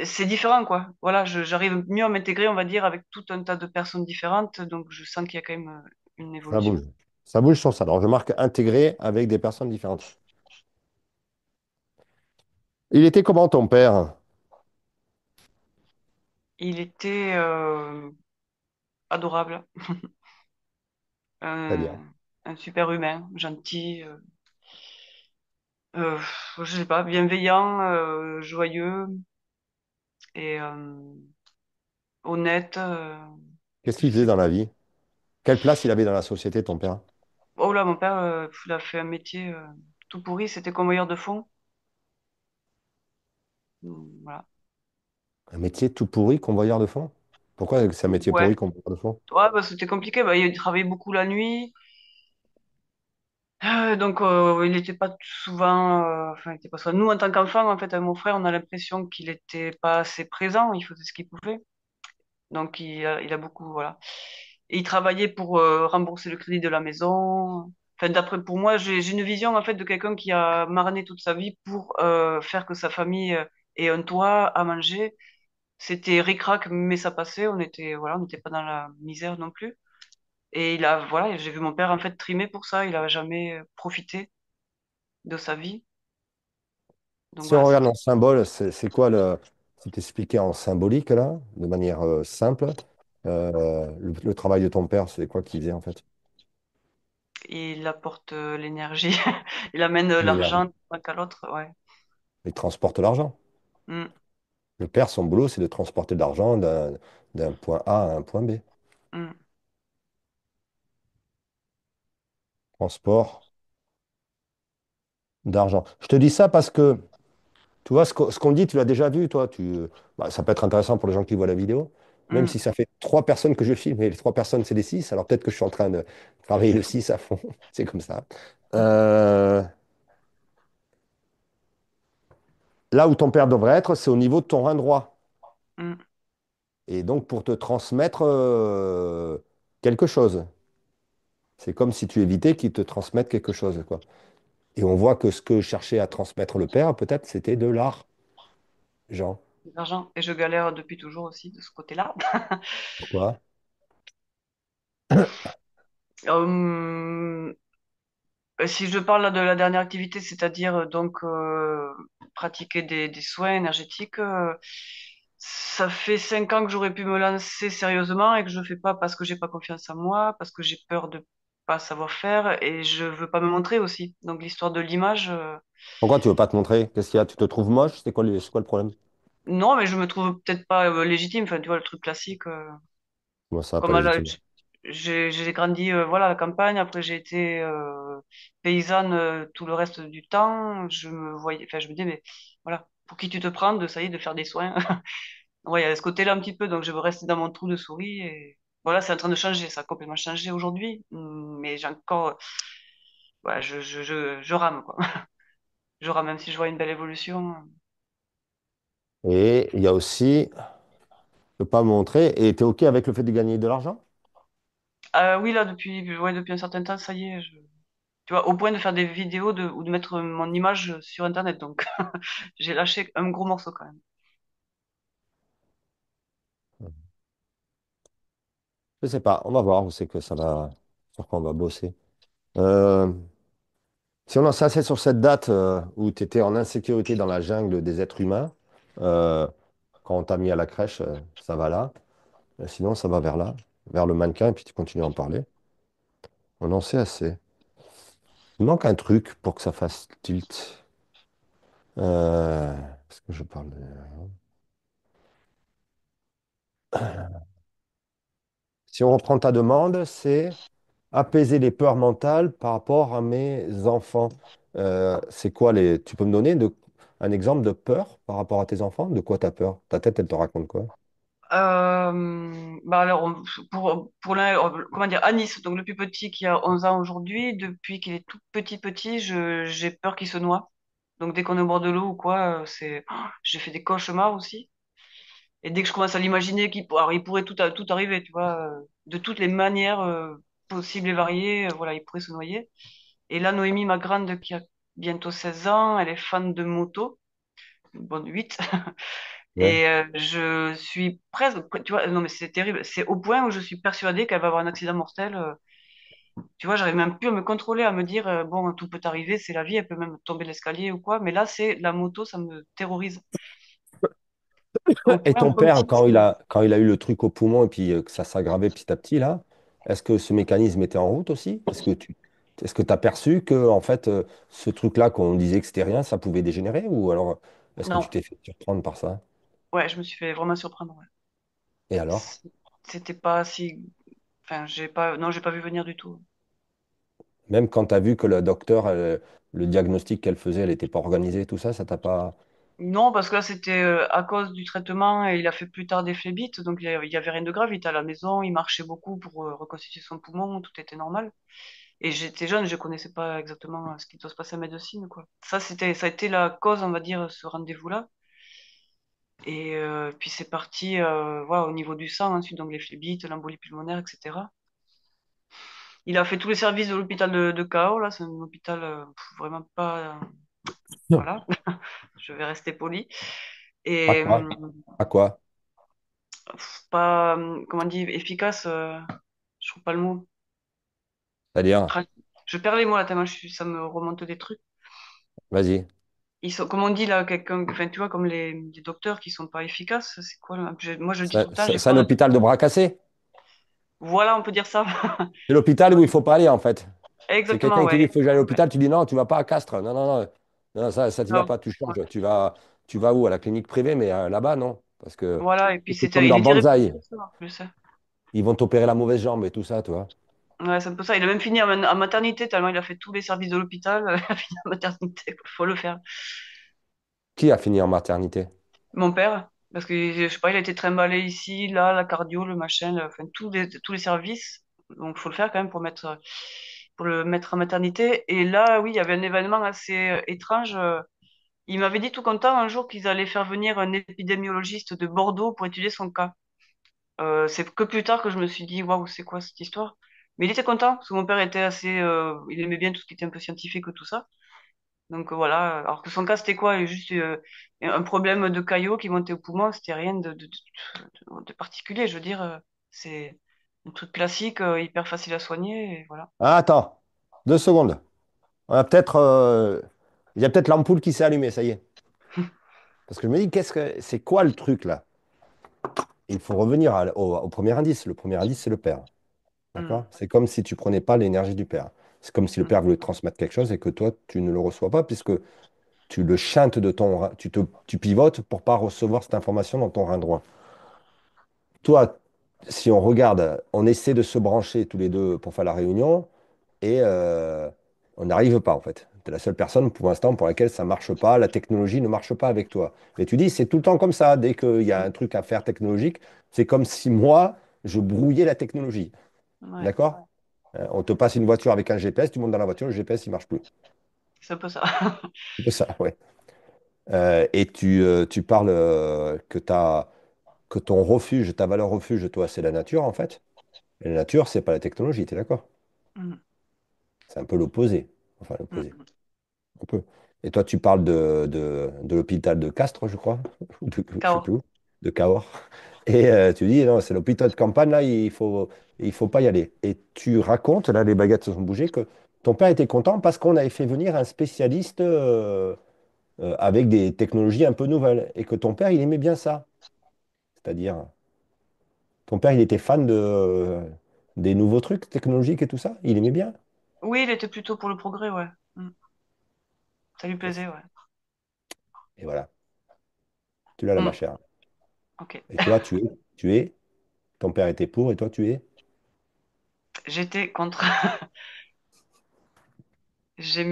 c'est différent, quoi. Voilà, j'arrive mieux à m'intégrer, on va dire, avec tout un tas de personnes différentes, donc je sens qu'il y a quand même une ça bouge. évolution. Ça bouge sur ça. Alors je marque intégré avec des personnes différentes. Il était comment ton père? Il était adorable, Très bien. un, un super humain, gentil, euh, je sais pas, bienveillant, joyeux et honnête. Qu'est-ce qu'il Je faisait sais dans pas. la vie? Quelle place il avait dans la société, ton père? Oh là, mon père, il a fait un métier tout pourri, c'était convoyeur de fonds. Voilà. Un métier tout pourri, convoyeur de fonds? Pourquoi c'est un métier Ouais, pourri, convoyeur de fonds? ouais, bah, c'était compliqué. Bah, il travaillait beaucoup la nuit. Donc, il n'était pas souvent, enfin, il était pas souvent. Nous, en tant qu'enfants, en fait, avec mon frère, on a l'impression qu'il était pas assez présent. Il faisait ce qu'il pouvait. Donc, il a beaucoup, voilà. Et il travaillait pour rembourser le crédit de la maison. Enfin, d'après, pour moi, j'ai une vision, en fait, de quelqu'un qui a marné toute sa vie pour faire que sa famille ait un toit à manger. C'était ric-rac, mais ça passait. Voilà, on n'était pas dans la misère non plus. Et voilà, j'ai vu mon père, en fait, trimer pour ça. Il a jamais profité de sa vie. Donc, Si on voilà, regarde c'était en symbole, c'est quoi le... Si t'expliquais en symbolique, là, de manière simple, le travail de ton père, c'est quoi qu'il faisait, en fait? il apporte l'énergie. Il amène L'énergie. l'argent d'un qu'à l'autre, ouais. Il transporte l'argent. Mm, Le père, son boulot, c'est de transporter de l'argent d'un point A à un point B. mm, Transport d'argent. Je te dis ça parce que tu vois, ce qu'on dit, tu l'as déjà vu, toi. Bah, ça peut être intéressant pour les gens qui voient la vidéo, même mm. si ça fait trois personnes que je filme et les trois personnes, c'est les six. Alors peut-être que je suis en train de travailler le 6 à fond. C'est comme ça. Euh, Là où ton père devrait être, c'est au niveau de ton rein droit. Mm. Et donc pour te transmettre quelque chose. C'est comme si tu évitais qu'il te transmette quelque chose, quoi. Et on voit que ce que cherchait à transmettre le père, peut-être, c'était de l'art, Jean. L'argent. Et je galère depuis toujours aussi de ce côté-là. Pourquoi? Euh, Si je parle là de la dernière activité, c'est-à-dire donc pratiquer des soins énergétiques, ça fait 5 ans que j'aurais pu me lancer sérieusement et que je fais pas parce que j'ai pas confiance en moi, parce que j'ai peur de pas savoir faire et je veux pas me montrer aussi. Donc l'histoire de l'image, Pourquoi tu veux pas te montrer? Qu'est-ce qu'il y a? Tu te trouves moche? C'est quoi le problème? non, mais je me trouve peut-être pas légitime. Enfin, tu vois le truc classique. Moi, ça va pas Comme à légitime. j'ai grandi voilà à la campagne, après j'ai été paysanne tout le reste du temps, je me voyais, enfin je me disais mais voilà, pour qui tu te prends de ça y est de faire des soins. Ouais, il y a ce côté-là un petit peu, donc je veux rester dans mon trou de souris et voilà, c'est en train de changer, ça a complètement changé aujourd'hui, mais j'ai encore ouais, je rame quoi. Je rame même si je vois une belle évolution. Et il y a aussi, ne pas montrer, et tu es OK avec le fait de gagner de l'argent? Oui là depuis ouais, depuis un certain temps, ça y est, Tu vois, au point de faire des vidéos ou de mettre mon image sur Internet. Donc, j'ai lâché un gros morceau quand même. Je sais pas, on va voir où c'est que ça va, sur quoi on va bosser. Euh, Si on en s'assait sur cette date où tu étais en insécurité dans la jungle des êtres humains, euh, quand on t'a mis à la crèche, ça va là. Sinon, ça va vers là, vers le mannequin, et puis tu continues à en parler. On en sait assez. Il manque un truc pour que ça fasse tilt. Est-ce que je parle de... Si on reprend ta demande, c'est apaiser les peurs mentales par rapport à mes enfants. C'est quoi les... Tu peux me donner un exemple de peur par rapport à tes enfants? De quoi tu as peur? Ta tête, elle te raconte quoi? Bah alors, pour l'un, comment dire, Anis, donc le plus petit qui a 11 ans aujourd'hui, depuis qu'il est tout petit, j'ai peur qu'il se noie. Donc dès qu'on est au bord de l'eau ou quoi, j'ai fait des cauchemars aussi. Et dès que je commence à l'imaginer alors, il pourrait tout arriver, tu vois, de toutes les manières possibles et variées, voilà, il pourrait se noyer. Et là, Noémie, ma grande, qui a bientôt 16 ans, elle est fan de moto, bon, 8. Ouais. Et je suis presque, tu vois, non mais c'est terrible, c'est au point où je suis persuadée qu'elle va avoir un accident mortel. Tu vois, j'arrive même plus à me contrôler, à me dire, bon, tout peut arriver, c'est la vie, elle peut même tomber de l'escalier ou quoi. Mais là, c'est la moto, ça me terrorise. Au Et point ton où, comme père, tu dis, quand il a eu le truc au poumon et puis que ça s'aggravait petit à petit, là, est-ce que ce mécanisme était en route aussi? Est-ce que tu as perçu que, en fait, ce truc-là, qu'on disait que c'était rien, ça pouvait dégénérer? Ou alors, est-ce que tu non, t'es fait surprendre par ça? ouais, je me suis fait vraiment surprendre. Ouais. Et alors? C- C'était pas si, enfin, j'ai pas vu venir du tout. Même quand tu as vu que le docteur, le diagnostic qu'elle faisait, elle n'était pas organisée, tout ça, ça t'a pas... Non, parce que là, c'était à cause du traitement et il a fait plus tard des phlébites, donc il y avait rien de grave. Il était à la maison, il marchait beaucoup pour reconstituer son poumon, tout était normal. Et j'étais jeune, je connaissais pas exactement ce qui doit se passer en médecine, quoi. Ça a été la cause, on va dire, ce rendez-vous-là. Et puis c'est parti, voilà, au niveau du sang ensuite, donc les phlébites, l'embolie pulmonaire, etc. Il a fait tous les services de l'hôpital de Cahors, là, c'est un hôpital vraiment pas, Non. voilà, je vais rester poli. Pas Et quoi? Pas quoi? pas, comment on dit, efficace, je trouve pas le mot. C'est-à-dire, Tra- Je perds les mots là, tellement ça me remonte des trucs. vas-y. Ils sont, comme on dit là, quelqu'un, enfin, tu vois, comme les docteurs qui sont pas efficaces, c'est quoi là moi, je le dis tout le temps, j'ai C'est un peur de tout. hôpital de bras cassés. Voilà, on peut dire ça. C'est l'hôpital où il faut pas aller, en fait. C'est Exactement, quelqu'un qui dit, il ouais. faut que j'aille à Ouais. l'hôpital, tu dis non, tu vas pas à Castres. Non, non, non. Non, ça t'y vas Non. pas, tu Ouais. changes. Tu vas où? À la clinique privée, mais là-bas, non. Parce que Voilà, et puis c'est comme il dans est irréprochable, Banzai. en plus. Hein. Ils vont t'opérer la mauvaise jambe et tout ça, tu vois. Ouais, c'est un peu ça. Il a même fini en maternité, tellement il a fait tous les services de l'hôpital. Il a fini en maternité, il faut le faire. Qui a fini en maternité? Mon père, parce que je sais pas, il a été trimballé ici, là, la cardio, le machin, enfin tous les services. Donc faut le faire quand même pour le mettre en maternité. Et là, oui, il y avait un événement assez étrange. Il m'avait dit tout content un jour qu'ils allaient faire venir un épidémiologiste de Bordeaux pour étudier son cas. C'est que plus tard que je me suis dit, waouh, c'est quoi cette histoire? Mais il était content, parce que mon père était assez, il aimait bien tout ce qui était un peu scientifique et tout ça. Donc voilà, alors que son cas c'était quoi? Juste un problème de caillot qui montait au poumon, c'était rien de particulier. Je veux dire, c'est un truc classique, hyper facile à soigner, et voilà. Ah, attends, 2 secondes. Il y a peut-être l'ampoule qui s'est allumée, ça y est. Parce que je me dis, c'est quoi le truc là? Il faut revenir au premier indice. Le premier indice, c'est le père. D'accord? Mm, C'est comme si tu prenais pas l'énergie du père. C'est comme si le mm, père voulait te transmettre quelque chose et que toi, tu ne le reçois pas, puisque tu le chantes de ton rein, tu pivotes pour pas recevoir cette information dans ton rein droit. Toi, si on regarde, on essaie de se brancher tous les deux pour faire la réunion et on n'arrive pas en fait. Tu es la seule personne pour l'instant pour laquelle ça marche pas, la technologie ne marche pas avec toi. Mais tu dis, c'est tout le temps comme ça. Dès qu'il y a un truc à faire technologique, c'est comme si moi, je brouillais la technologie. ouais, D'accord? On te passe une voiture avec un GPS, tu montes dans la voiture, le GPS, il marche plus. c'est un peu ça. C'est un peu ça, ouais. Et tu parles que ton refuge, ta valeur refuge, toi, c'est la nature, en fait. Et la nature, c'est pas la technologie, tu es d'accord? Mm. C'est un peu l'opposé. Enfin, Mm. l'opposé. On peut. Et toi, tu parles de l'hôpital de Castres, je crois, ou de, je sais Chaos. plus où, de Cahors. Et tu dis, non, c'est l'hôpital de campagne, là, il faut pas y aller. Et tu racontes, là, les baguettes se sont bougées, que ton père était content parce qu'on avait fait venir un spécialiste avec des technologies un peu nouvelles. Et que ton père, il aimait bien ça. C'est-à-dire, ton père, il était fan des nouveaux trucs technologiques et tout ça. Il aimait bien. Oui, il était plutôt pour le progrès, ouais. Mm. Ça lui Yes. plaisait, ouais. Et voilà, tu l'as là, ma Mm. chère. Ok. Et toi, ton père était pour et toi, tu es? J'étais contre. J'ai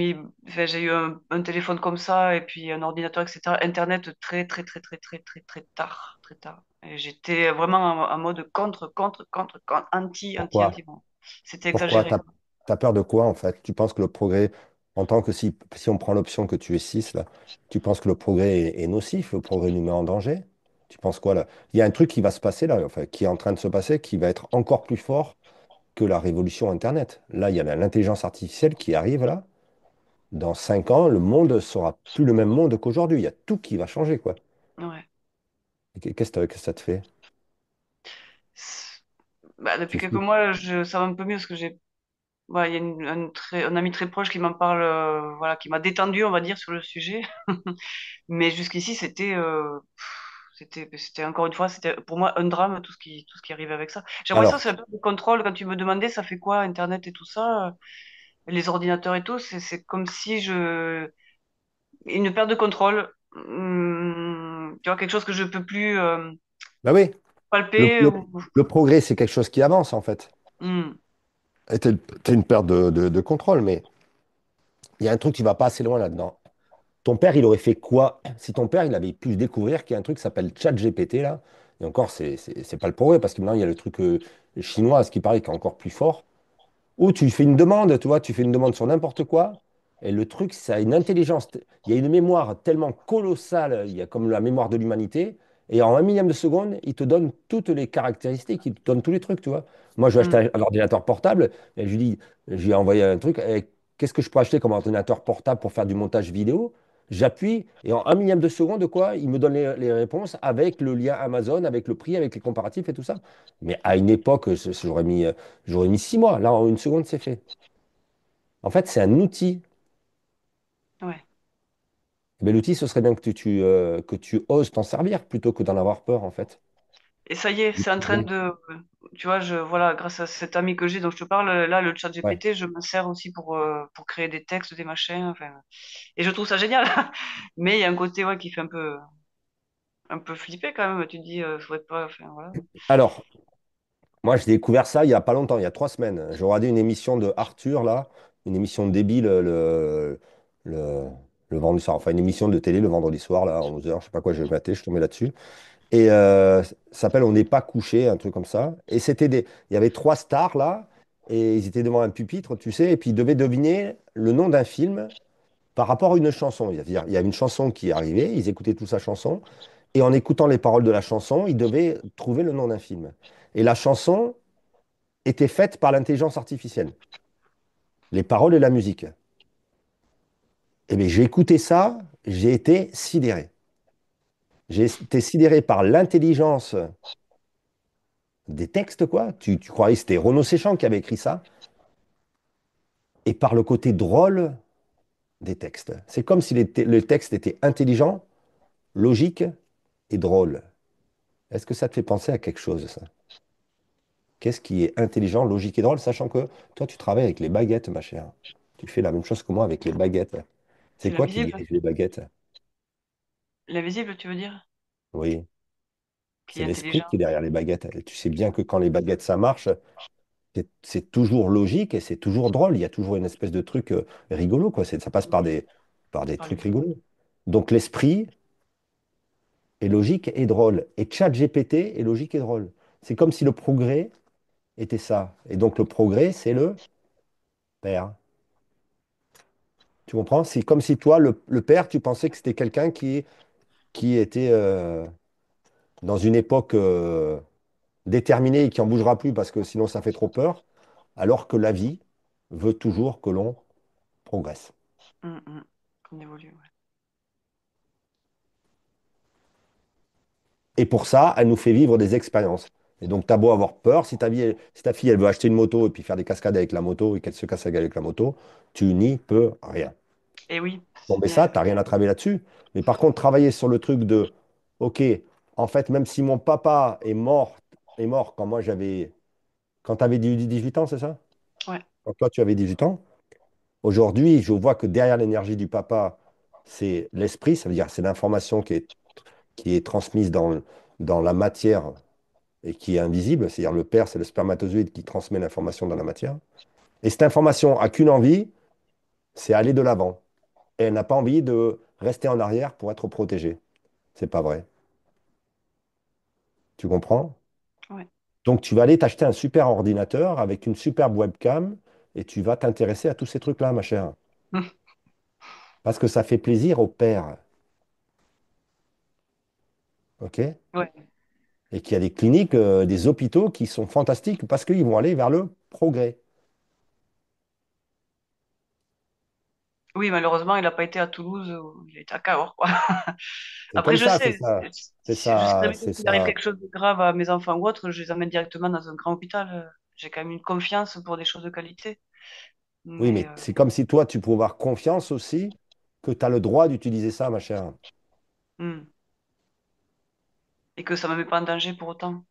eu un téléphone comme ça et puis un ordinateur, etc. Internet très, très, très, très, très, très, très tard, très tard. Et j'étais vraiment en mode anti, anti, Pourquoi? anti. Bon, c'était Pourquoi? exagéré, quoi. T'as peur de quoi, en fait? Tu penses que le progrès, en tant que si on prend l'option que tu es 6 là, tu penses que le progrès est nocif, le progrès nous met en danger? Tu penses quoi, là? Il y a un truc qui va se passer, là, enfin, qui est en train de se passer, qui va être encore plus fort que la révolution Internet. Là, il y a l'intelligence artificielle qui arrive, là. Dans 5 ans, le monde sera plus le même monde qu'aujourd'hui. Il y a tout qui va changer, quoi. Ouais. Qu'est-ce que ça te fait? Bah, depuis Tu quelques flippes? mois, ça va un peu mieux parce que il y a un ami très proche qui m'en parle, voilà, qui m'a détendu, on va dire, sur le sujet. Mais jusqu'ici, c'était encore une fois, c'était pour moi un drame, tout ce qui arrivait avec ça. J'ai l'impression que Alors, c'est un peu de contrôle quand tu me demandais, ça fait quoi, Internet et tout ça, les ordinateurs et tout, c'est comme si une perte de contrôle, tu vois, quelque chose que je peux plus bah oui, le, palper le- ou, le progrès, c'est quelque chose qui avance, en fait. Hmm, Et t'as une perte de contrôle, mais il y a un truc qui va pas assez loin là-dedans. Ton père, il aurait fait quoi si ton père, il avait pu découvrir qu'il y a un truc qui s'appelle ChatGPT, là? Et encore, c'est pas le progrès, parce que maintenant, il y a le truc chinois, ce qui paraît, qui est encore plus fort. Ou tu fais une demande, tu vois, tu fais une demande sur n'importe quoi, et le truc, ça a une intelligence, il y a une mémoire tellement colossale, il y a comme la mémoire de l'humanité, et en un millième de seconde, il te donne toutes les caractéristiques, il te donne tous les trucs, tu vois. Moi, je vais hmm, acheter un ordinateur portable, et je lui ai envoyé un truc, et qu'est-ce que je peux acheter comme ordinateur portable pour faire du montage vidéo? J'appuie, et en un millième de seconde, quoi, il me donne les réponses avec le lien Amazon, avec le prix, avec les comparatifs et tout ça. Mais à une époque, j'aurais mis 6 mois. Là, en une seconde, c'est fait. En fait, c'est un outil. ouais. Mais l'outil, ce serait bien que tu oses t'en servir plutôt que d'en avoir peur, en fait. Et ça y est, c'est en train tu vois, voilà, grâce à cet ami que j'ai dont je te parle, là, le chat Ouais. GPT, je m'en sers aussi pour créer des textes, des machins, enfin, et je trouve ça génial. Mais il y a un côté, ouais, qui fait un peu flipper quand même. Tu te dis, faudrait pas, enfin, voilà. Alors, moi, j'ai découvert ça il n'y a pas longtemps, il y a 3 semaines. J'ai regardé une émission de Arthur, là, une émission débile le, le vendredi soir. Enfin, une émission de télé le vendredi soir, là, à 11h, je sais pas quoi, j'ai maté, je suis tombé là-dessus. Et ça s'appelle On n'est pas couché, un truc comme ça. Et il y avait 3 stars, là, et ils étaient devant un pupitre, tu sais, et puis ils devaient deviner le nom d'un film par rapport à une chanson. C'est-à-dire, il y a une chanson qui arrivait, ils écoutaient toute sa chanson, et en écoutant les paroles de la chanson, ils devaient trouver le nom d'un film. Et la chanson était faite par l'intelligence artificielle, les paroles et la musique. Et bien, j'ai écouté ça, j'ai été sidéré. J'ai été sidéré par l'intelligence des textes, quoi. Tu croyais que c'était Renaud Séchant qui avait écrit ça, et par le côté drôle des textes. C'est comme si le texte était intelligent, logique et drôle. Est-ce que ça te fait penser à quelque chose, ça? Qu'est-ce qui est intelligent, logique et drôle, sachant que toi, tu travailles avec les baguettes, ma chère. Tu fais la même chose que moi avec les baguettes. C'est C'est quoi qui l'invisible. dirige les baguettes? L'invisible, tu veux dire? Oui, Qui c'est est l'esprit intelligent. qui est derrière les baguettes. Et tu sais bien que quand les baguettes, ça marche, c'est toujours logique et c'est toujours drôle. Il y a toujours une espèce de truc rigolo, quoi. Ça passe par des Par trucs l'humour. rigolos. Donc l'esprit est logique et drôle. Et ChatGPT est logique et drôle. C'est comme si le progrès était ça. Et donc le progrès, c'est le père. Tu comprends? C'est comme si toi, le père, tu pensais que c'était quelqu'un qui était dans une époque déterminée et qui n'en bougera plus parce que sinon ça fait trop peur, alors que la vie veut toujours que l'on progresse. Qu'on évolue, ouais. Et pour ça, elle nous fait vivre des expériences. Et donc, tu as beau avoir peur, si ta fille, elle veut acheter une moto et puis faire des cascades avec la moto et qu'elle se casse la gueule avec la moto, tu n'y peux rien. Et oui, Bon, mais ça, c'est tu n'as rien à travailler là-dessus. Mais par contre, travailler sur le truc de, OK, en fait, même si mon papa est mort quand moi j'avais, quand tu avais 18 ans, c'est ça? ouais. Quand toi, tu avais 18 ans, aujourd'hui, je vois que derrière l'énergie du papa, c'est l'esprit, ça veut dire c'est l'information qui est transmise dans la matière et qui est invisible, c'est-à-dire le père, c'est le spermatozoïde qui transmet l'information dans la matière. Et cette information a qu'une envie, c'est aller de l'avant. Et elle n'a pas envie de rester en arrière pour être protégée. C'est pas vrai. Tu comprends? Ouais. Donc tu vas aller t'acheter un super ordinateur avec une superbe webcam et tu vas t'intéresser à tous ces trucs-là, ma chère. Parce que ça fait plaisir au père. OK? Ouais. Et qu'il y a des cliniques, des hôpitaux qui sont fantastiques parce qu'ils vont aller vers le progrès. Oui, malheureusement, il n'a pas été à Toulouse, il a été à Cahors, quoi. C'est Après, comme je ça, c'est sais, ça. C'est je sais très ça, bien que c'est s'il arrive ça. quelque chose de grave à mes enfants ou autre, je les emmène directement dans un grand hôpital. J'ai quand même une confiance pour des choses de qualité. Oui, Mais mais c'est comme si toi, tu pouvais avoir confiance aussi que tu as le droit d'utiliser ça, ma chère. hmm. Et que ça ne me met pas en danger pour autant.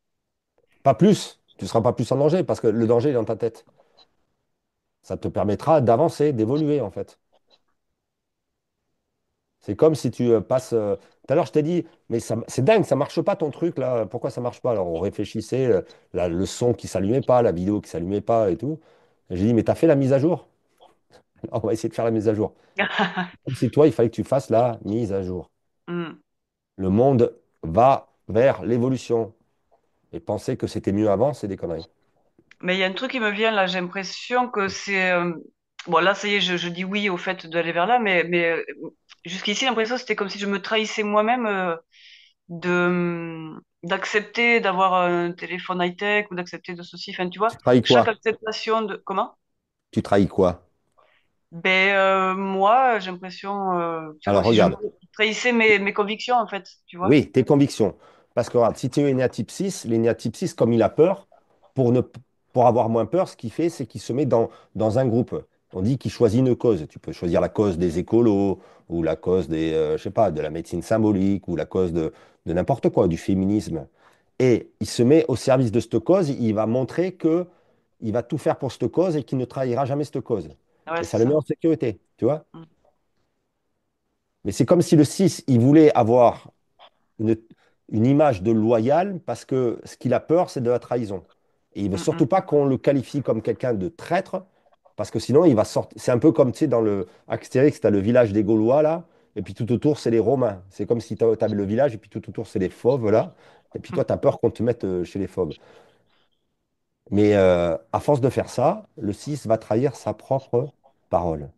Pas plus. Tu ne seras pas plus en danger parce que le danger est dans ta tête. Ça te permettra d'avancer, d'évoluer, en fait. C'est comme si tu passes. Tout à l'heure, je t'ai dit, mais c'est dingue, ça marche pas ton truc là. Pourquoi ça marche pas? Alors, on réfléchissait, le son qui s'allumait pas, la vidéo qui s'allumait pas et tout. Et j'ai dit, mais t'as fait la mise à jour? On va essayer de faire la mise à jour. Comme si toi, il fallait que tu fasses la mise à jour. Hmm. Le monde va vers l'évolution. Et penser que c'était mieux avant, c'est des conneries. Mais il y a un truc qui me vient là, j'ai l'impression que c'est... Bon, là, ça y est, je dis oui au fait d'aller vers là, mais jusqu'ici, j'ai l'impression que c'était comme si je me trahissais moi-même d'accepter d'avoir un téléphone high-tech ou d'accepter de ceci. Enfin, tu vois, Tu trahis chaque quoi? acceptation de... Comment? Tu trahis quoi? Ben, moi, j'ai l'impression, c'est comme Alors, si je me regarde. trahissais mes convictions, en fait, tu vois? Oui, tes convictions. Parce que regarde, si tu es né à type 6, les nés type 6, comme il a peur, pour, ne, pour avoir moins peur, ce qu'il fait, c'est qu'il se met dans un groupe. On dit qu'il choisit une cause. Tu peux choisir la cause des écolos, ou la cause des, je sais pas, de la médecine symbolique, ou la cause de n'importe quoi, du féminisme. Et il se met au service de cette cause, il va montrer que il va tout faire pour cette cause et qu'il ne trahira jamais cette cause. Ouais, Et c'est ça le met ça. en sécurité, tu vois? Mm, Mais c'est comme si le 6, il voulait avoir une, une image de loyal parce que ce qu'il a peur, c'est de la trahison. Et il veut mm, surtout mm, pas qu'on le qualifie comme quelqu'un de traître parce que sinon, il va sortir. C'est un peu comme, tu sais, dans le Astérix, tu as le village des Gaulois, là, et puis tout autour, c'est les Romains. C'est comme si tu avais le village, et puis tout autour, c'est les fauves, là. Et puis toi, mm. tu as peur qu'on te mette chez les fauves. Mais à force de faire ça, le 6 va trahir sa propre parole.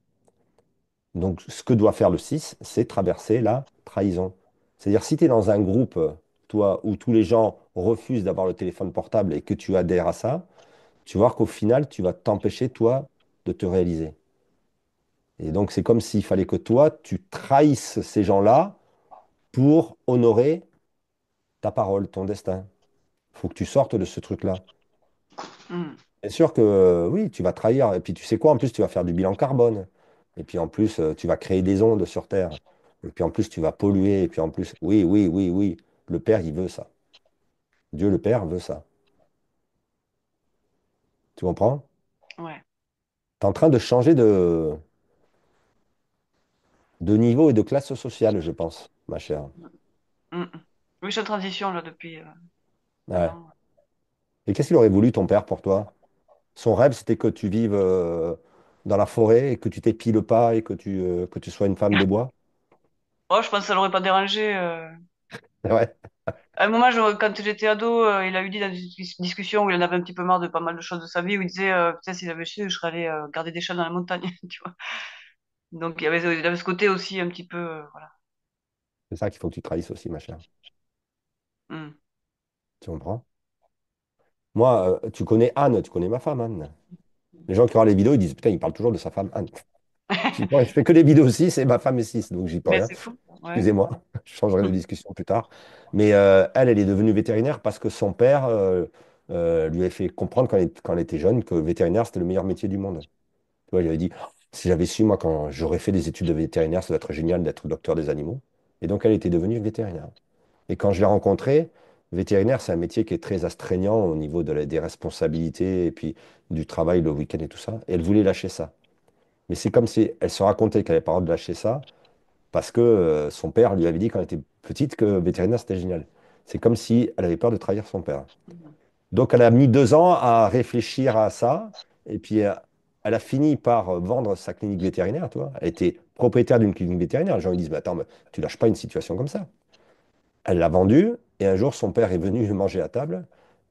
Donc, ce que doit faire le 6, c'est traverser la trahison. C'est-à-dire, si tu es dans un groupe, toi, où tous les gens refusent d'avoir le téléphone portable et que tu adhères à ça, tu vas voir qu'au final, tu vas t'empêcher, toi, de te réaliser. Et donc, c'est comme s'il fallait que toi, tu trahisses ces gens-là pour honorer ta parole, ton destin. Il faut que tu sortes de ce truc-là. Mm. Bien sûr que oui, tu vas trahir. Et puis tu sais quoi, en plus, tu vas faire du bilan carbone. Et puis en plus, tu vas créer des ondes sur Terre. Et puis en plus, tu vas polluer. Et puis en plus, oui, oui, oui, oui. Le Père, il veut ça. Dieu le Père veut ça. Tu comprends? Ouais. Tu es en train de changer de niveau et de classe sociale, je pense, ma chère. Mm, mm. Oui, je suis en transition, là, depuis un Ouais. an. Et qu'est-ce qu'il aurait voulu, ton père, pour toi? Son rêve, c'était que tu vives dans la forêt et que tu t'épiles pas et que tu sois une femme des bois. Oh, je pense que ça l'aurait pas dérangé. Ouais. À un moment, quand j'étais ado, il a eu dit dans une discussion où il en avait un petit peu marre de pas mal de choses de sa vie, où il disait, putain, s'il avait su, je serais allé garder des chats dans la montagne, tu vois. Donc, il avait ce côté aussi un petit peu, voilà. C'est ça qu'il faut que tu trahisses aussi, ma chère. Mm. Tu comprends? Moi, tu connais Anne, tu connais ma femme, Anne. Les gens qui regardent les vidéos, ils disent, putain, il parle toujours de sa femme, Anne. Je fais que des vidéos 6 et ma femme est 6, donc j'y peux Mais rien. c'est fou. Ouais. Excusez-moi, je changerai de discussion plus tard. Mais elle est devenue vétérinaire parce que son père lui a fait comprendre quand elle était jeune que vétérinaire, c'était le meilleur métier du monde. Tu vois, il avait dit, oh, si j'avais su, moi, quand j'aurais fait des études de vétérinaire, ça doit être génial d'être docteur des animaux. Et donc, elle était devenue vétérinaire. Et quand je l'ai rencontrée, vétérinaire, c'est un métier qui est très astreignant au niveau des responsabilités et puis du travail le week-end et tout ça. Et elle voulait lâcher ça. Mais c'est comme si elle se racontait qu'elle n'avait pas le droit de lâcher ça parce que son père lui avait dit quand elle était petite que vétérinaire, c'était génial. C'est comme si elle avait peur de trahir son père. Mhm. Donc, elle a mis 2 ans à réfléchir à ça. Et puis, elle a fini par vendre sa clinique vétérinaire, tu vois. Elle était propriétaire d'une clinique vétérinaire. Les gens lui disent, mais attends, mais tu lâches pas une situation comme ça. Elle l'a vendue. Et un jour, son père est venu manger à table.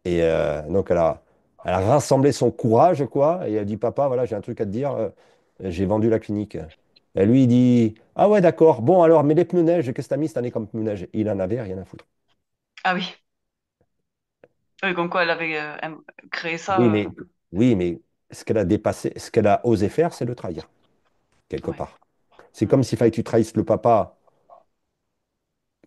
Et donc, elle a rassemblé son courage, quoi. Et elle dit, papa, voilà, j'ai un truc à te dire. J'ai vendu la clinique. Et lui, il dit, ah ouais, d'accord. Bon, alors, mais les pneus neige, qu'est-ce que t'as mis cette année comme pneus neige? Il en avait rien à foutre. Ah oui. Oui, comme quoi elle avait créé Oui, ça. mais, oui, mais ce qu'elle a dépassé, ce qu'elle a osé faire, c'est le trahir, quelque Ouais. part. C'est comme Mm. s'il fallait que tu trahisses le papa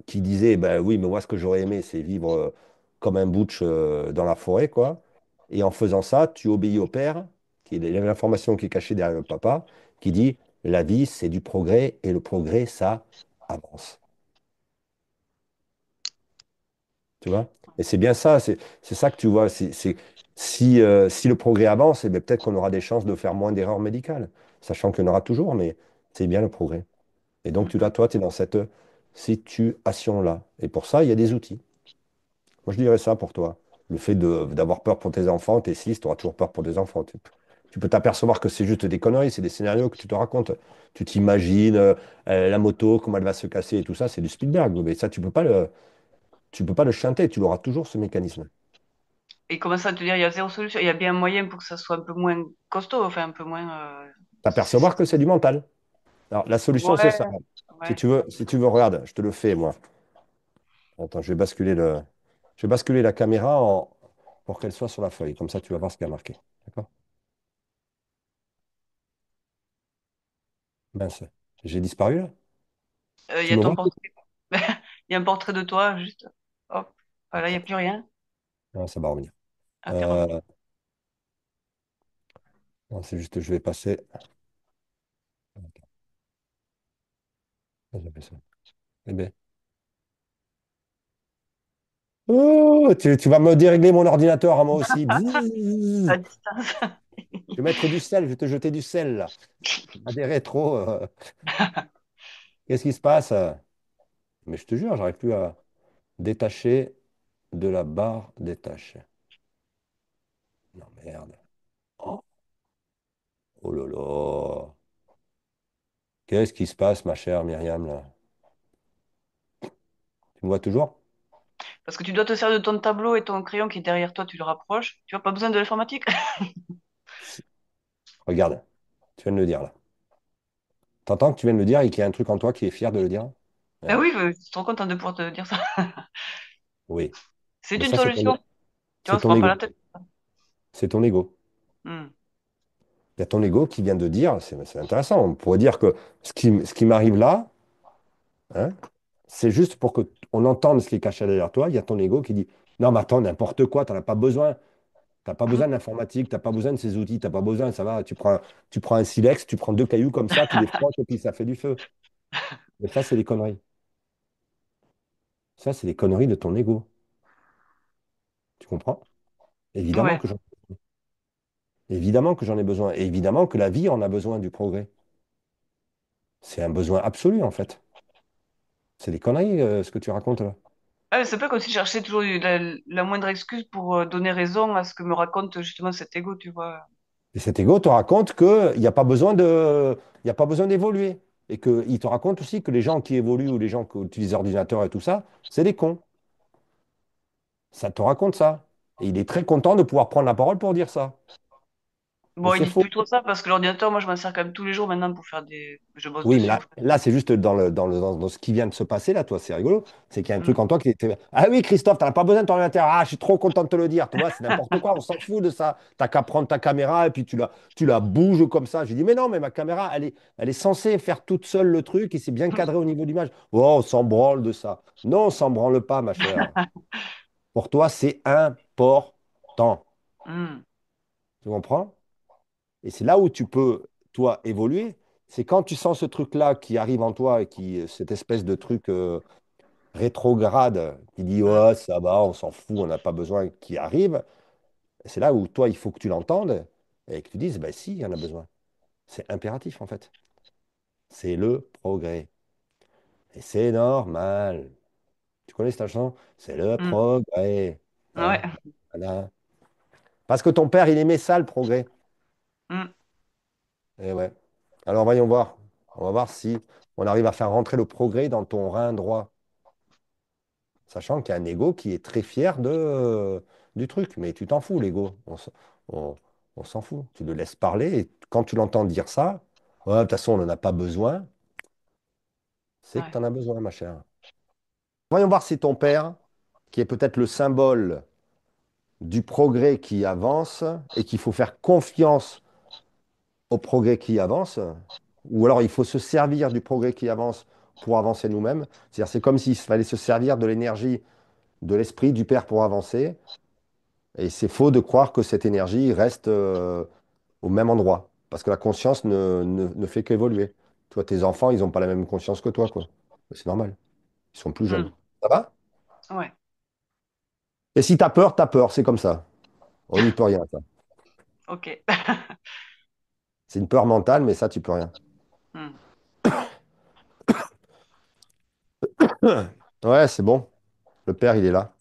qui disait, ben oui, mais moi, ce que j'aurais aimé, c'est vivre comme un butch dans la forêt, quoi. Et en faisant ça, tu obéis au père, qui est l'information qui est cachée derrière le papa, qui dit, la vie, c'est du progrès, et le progrès, ça avance. Tu vois? Et c'est bien ça, c'est ça que tu vois. Si le progrès avance, eh ben, peut-être qu'on aura des chances de faire moins d'erreurs médicales, sachant qu'il y en aura toujours, mais c'est bien le progrès. Et donc, Mhm. toi, tu es dans cette situation-là. Et pour ça, il y a des outils. Moi, je dirais ça pour toi. Le fait d'avoir peur pour tes enfants, t'es 6, tu auras toujours peur pour tes enfants. Tu peux t'apercevoir que c'est juste des conneries, c'est des scénarios que tu te racontes. Tu t'imagines la moto, comment elle va se casser et tout ça, c'est du Spielberg. Mais ça, tu peux pas le chanter, tu l'auras toujours ce mécanisme. Et comment ça te dire, il y a zéro solution? Il y a bien un moyen pour que ça soit un peu moins costaud, enfin un peu moins. T'apercevoir que c'est du mental. Alors, la solution, c'est Ouais, ça. Si ouais. tu veux, si tu veux, regarde, je te le fais, moi. Attends, je vais basculer la caméra pour qu'elle soit sur la feuille. Comme ça, tu vas voir ce qu'il y a marqué. D'accord? Mince. J'ai disparu là? Il Tu y a me ton vois? portrait. Il y a un portrait de toi, juste. Hop. Voilà, il n'y a Attends. plus rien. Non, ça va revenir. Ah, t'es revenu. Euh, non, c'est juste, je vais passer. Attends, comment j'appelle ça? Eh ben. Oh, tu vas me dérégler mon ordinateur à moi aussi. À Bzzz. distance. Je vais mettre du sel, je vais te jeter du sel là. Ah, des rétros. Qu'est-ce qui se passe? Mais je te jure, j'arrive plus à détacher de la barre des tâches. Non, merde. Oh, oh là là. Qu'est-ce qui se passe, ma chère Myriam, là? Tu me vois toujours? Parce que tu dois te servir de ton tableau et ton crayon qui est derrière toi, tu le rapproches. Tu n'as pas besoin de l'informatique? Si. Regarde, tu viens de le dire, là. T'entends que tu viens de le dire et qu'il y a un truc en toi qui est fier de le dire? Ah Regarde. oui, je suis trop contente de pouvoir te dire ça. Oui. C'est Mais une ça, solution. Tu vois, c'est on se ton prend pas la ego. tête. C'est ton ego. Hmm. Il y a ton ego qui vient de dire, c'est intéressant, on pourrait dire que ce qui m'arrive là, hein, c'est juste pour qu'on entende ce qui est caché derrière toi. Il y a ton ego qui dit, non, mais attends, n'importe quoi, tu n'en as pas besoin. T'as pas besoin d'informatique, t'as pas besoin de ces outils, t'as pas besoin, ça va. Tu prends un silex, tu prends 2 cailloux comme ça, tu les frottes et puis ça fait du feu. Mais ça, c'est des conneries. Ça, c'est des conneries de ton ego. Tu comprends? Évidemment Ouais. que j'en ai besoin. Et évidemment que la vie en a besoin du progrès. C'est un besoin absolu, en fait. C'est des conneries, ce que tu racontes là. Ah, c'est pas comme si je cherchais toujours la moindre excuse pour donner raison à ce que me raconte justement cet ego, tu vois. Et cet ego te raconte qu'il n'y a pas besoin il y a pas besoin d'évoluer. Et qu'il te raconte aussi que les gens qui évoluent ou les gens qui utilisent l'ordinateur et tout ça, c'est des cons. Ça te raconte ça. Et il est très content de pouvoir prendre la parole pour dire ça. Mais Bon, ils c'est disent faux. plus trop ça parce que l'ordinateur, moi, je m'en sers quand même tous les jours maintenant pour faire des. Je bosse Oui, mais dessus en là, fait. là c'est juste dans ce qui vient de se passer, là, toi, c'est rigolo. C'est qu'il y a un Mm. truc en toi qui était. Ah oui, Christophe, t'as pas besoin de ton ordinateur. Ah, je suis trop content de te le dire. Tu vois, c'est n'importe quoi, on s'en fout de ça. T'as qu'à prendre ta caméra et puis tu la bouges comme ça. J'ai dit, mais non, mais ma caméra, elle est censée faire toute seule le truc et c'est bien cadré au niveau de l'image. Oh, on s'en branle de ça. Non, on s'en branle pas, ma chère. Pour toi, c'est important. Mm. Tu comprends? Et c'est là où tu peux, toi, évoluer. C'est quand tu sens ce truc-là qui arrive en toi et cette espèce de truc rétrograde qui dit, Mm. ouais, ça va, on s'en fout, on n'a pas besoin, qui arrive. C'est là où toi, il faut que tu l'entendes et que tu dises, ben si, il y en a besoin. C'est impératif, en fait. C'est le progrès. Et c'est normal. Tu connais cette chanson? C'est le Mm. progrès. Ouais. Hein, voilà. Parce que ton père, il aimait ça, le progrès. Mm. Et ouais. Alors, voyons voir. On va voir si on arrive à faire rentrer le progrès dans ton rein droit. Sachant qu'il y a un ego qui est très fier du truc. Mais tu t'en fous, l'ego. On, on s'en fout. Tu le laisses parler. Et quand tu l'entends dire ça, ouais, de toute façon, on n'en a pas besoin. C'est que Ouais. tu en as besoin, ma chère. Voyons voir si ton père, qui est peut-être le symbole du progrès qui avance et qu'il faut faire confiance au progrès qui avance, ou alors il faut se servir du progrès qui avance pour avancer nous-mêmes. C'est-à-dire, c'est comme s'il fallait se servir de l'énergie de l'esprit du Père pour avancer. Et c'est faux de croire que cette énergie reste au même endroit. Parce que la conscience ne fait qu'évoluer. Toi, tes enfants, ils n'ont pas la même conscience que toi, quoi. C'est normal. Ils sont plus jeunes. Mm. Ça va? Ouais. Et si t'as peur, c'est comme ça. On n'y peut rien, ça. Ok. C'est une peur mentale, mais ça, tu peux rien. Mm. Ouais, c'est bon. Le Père, il est là.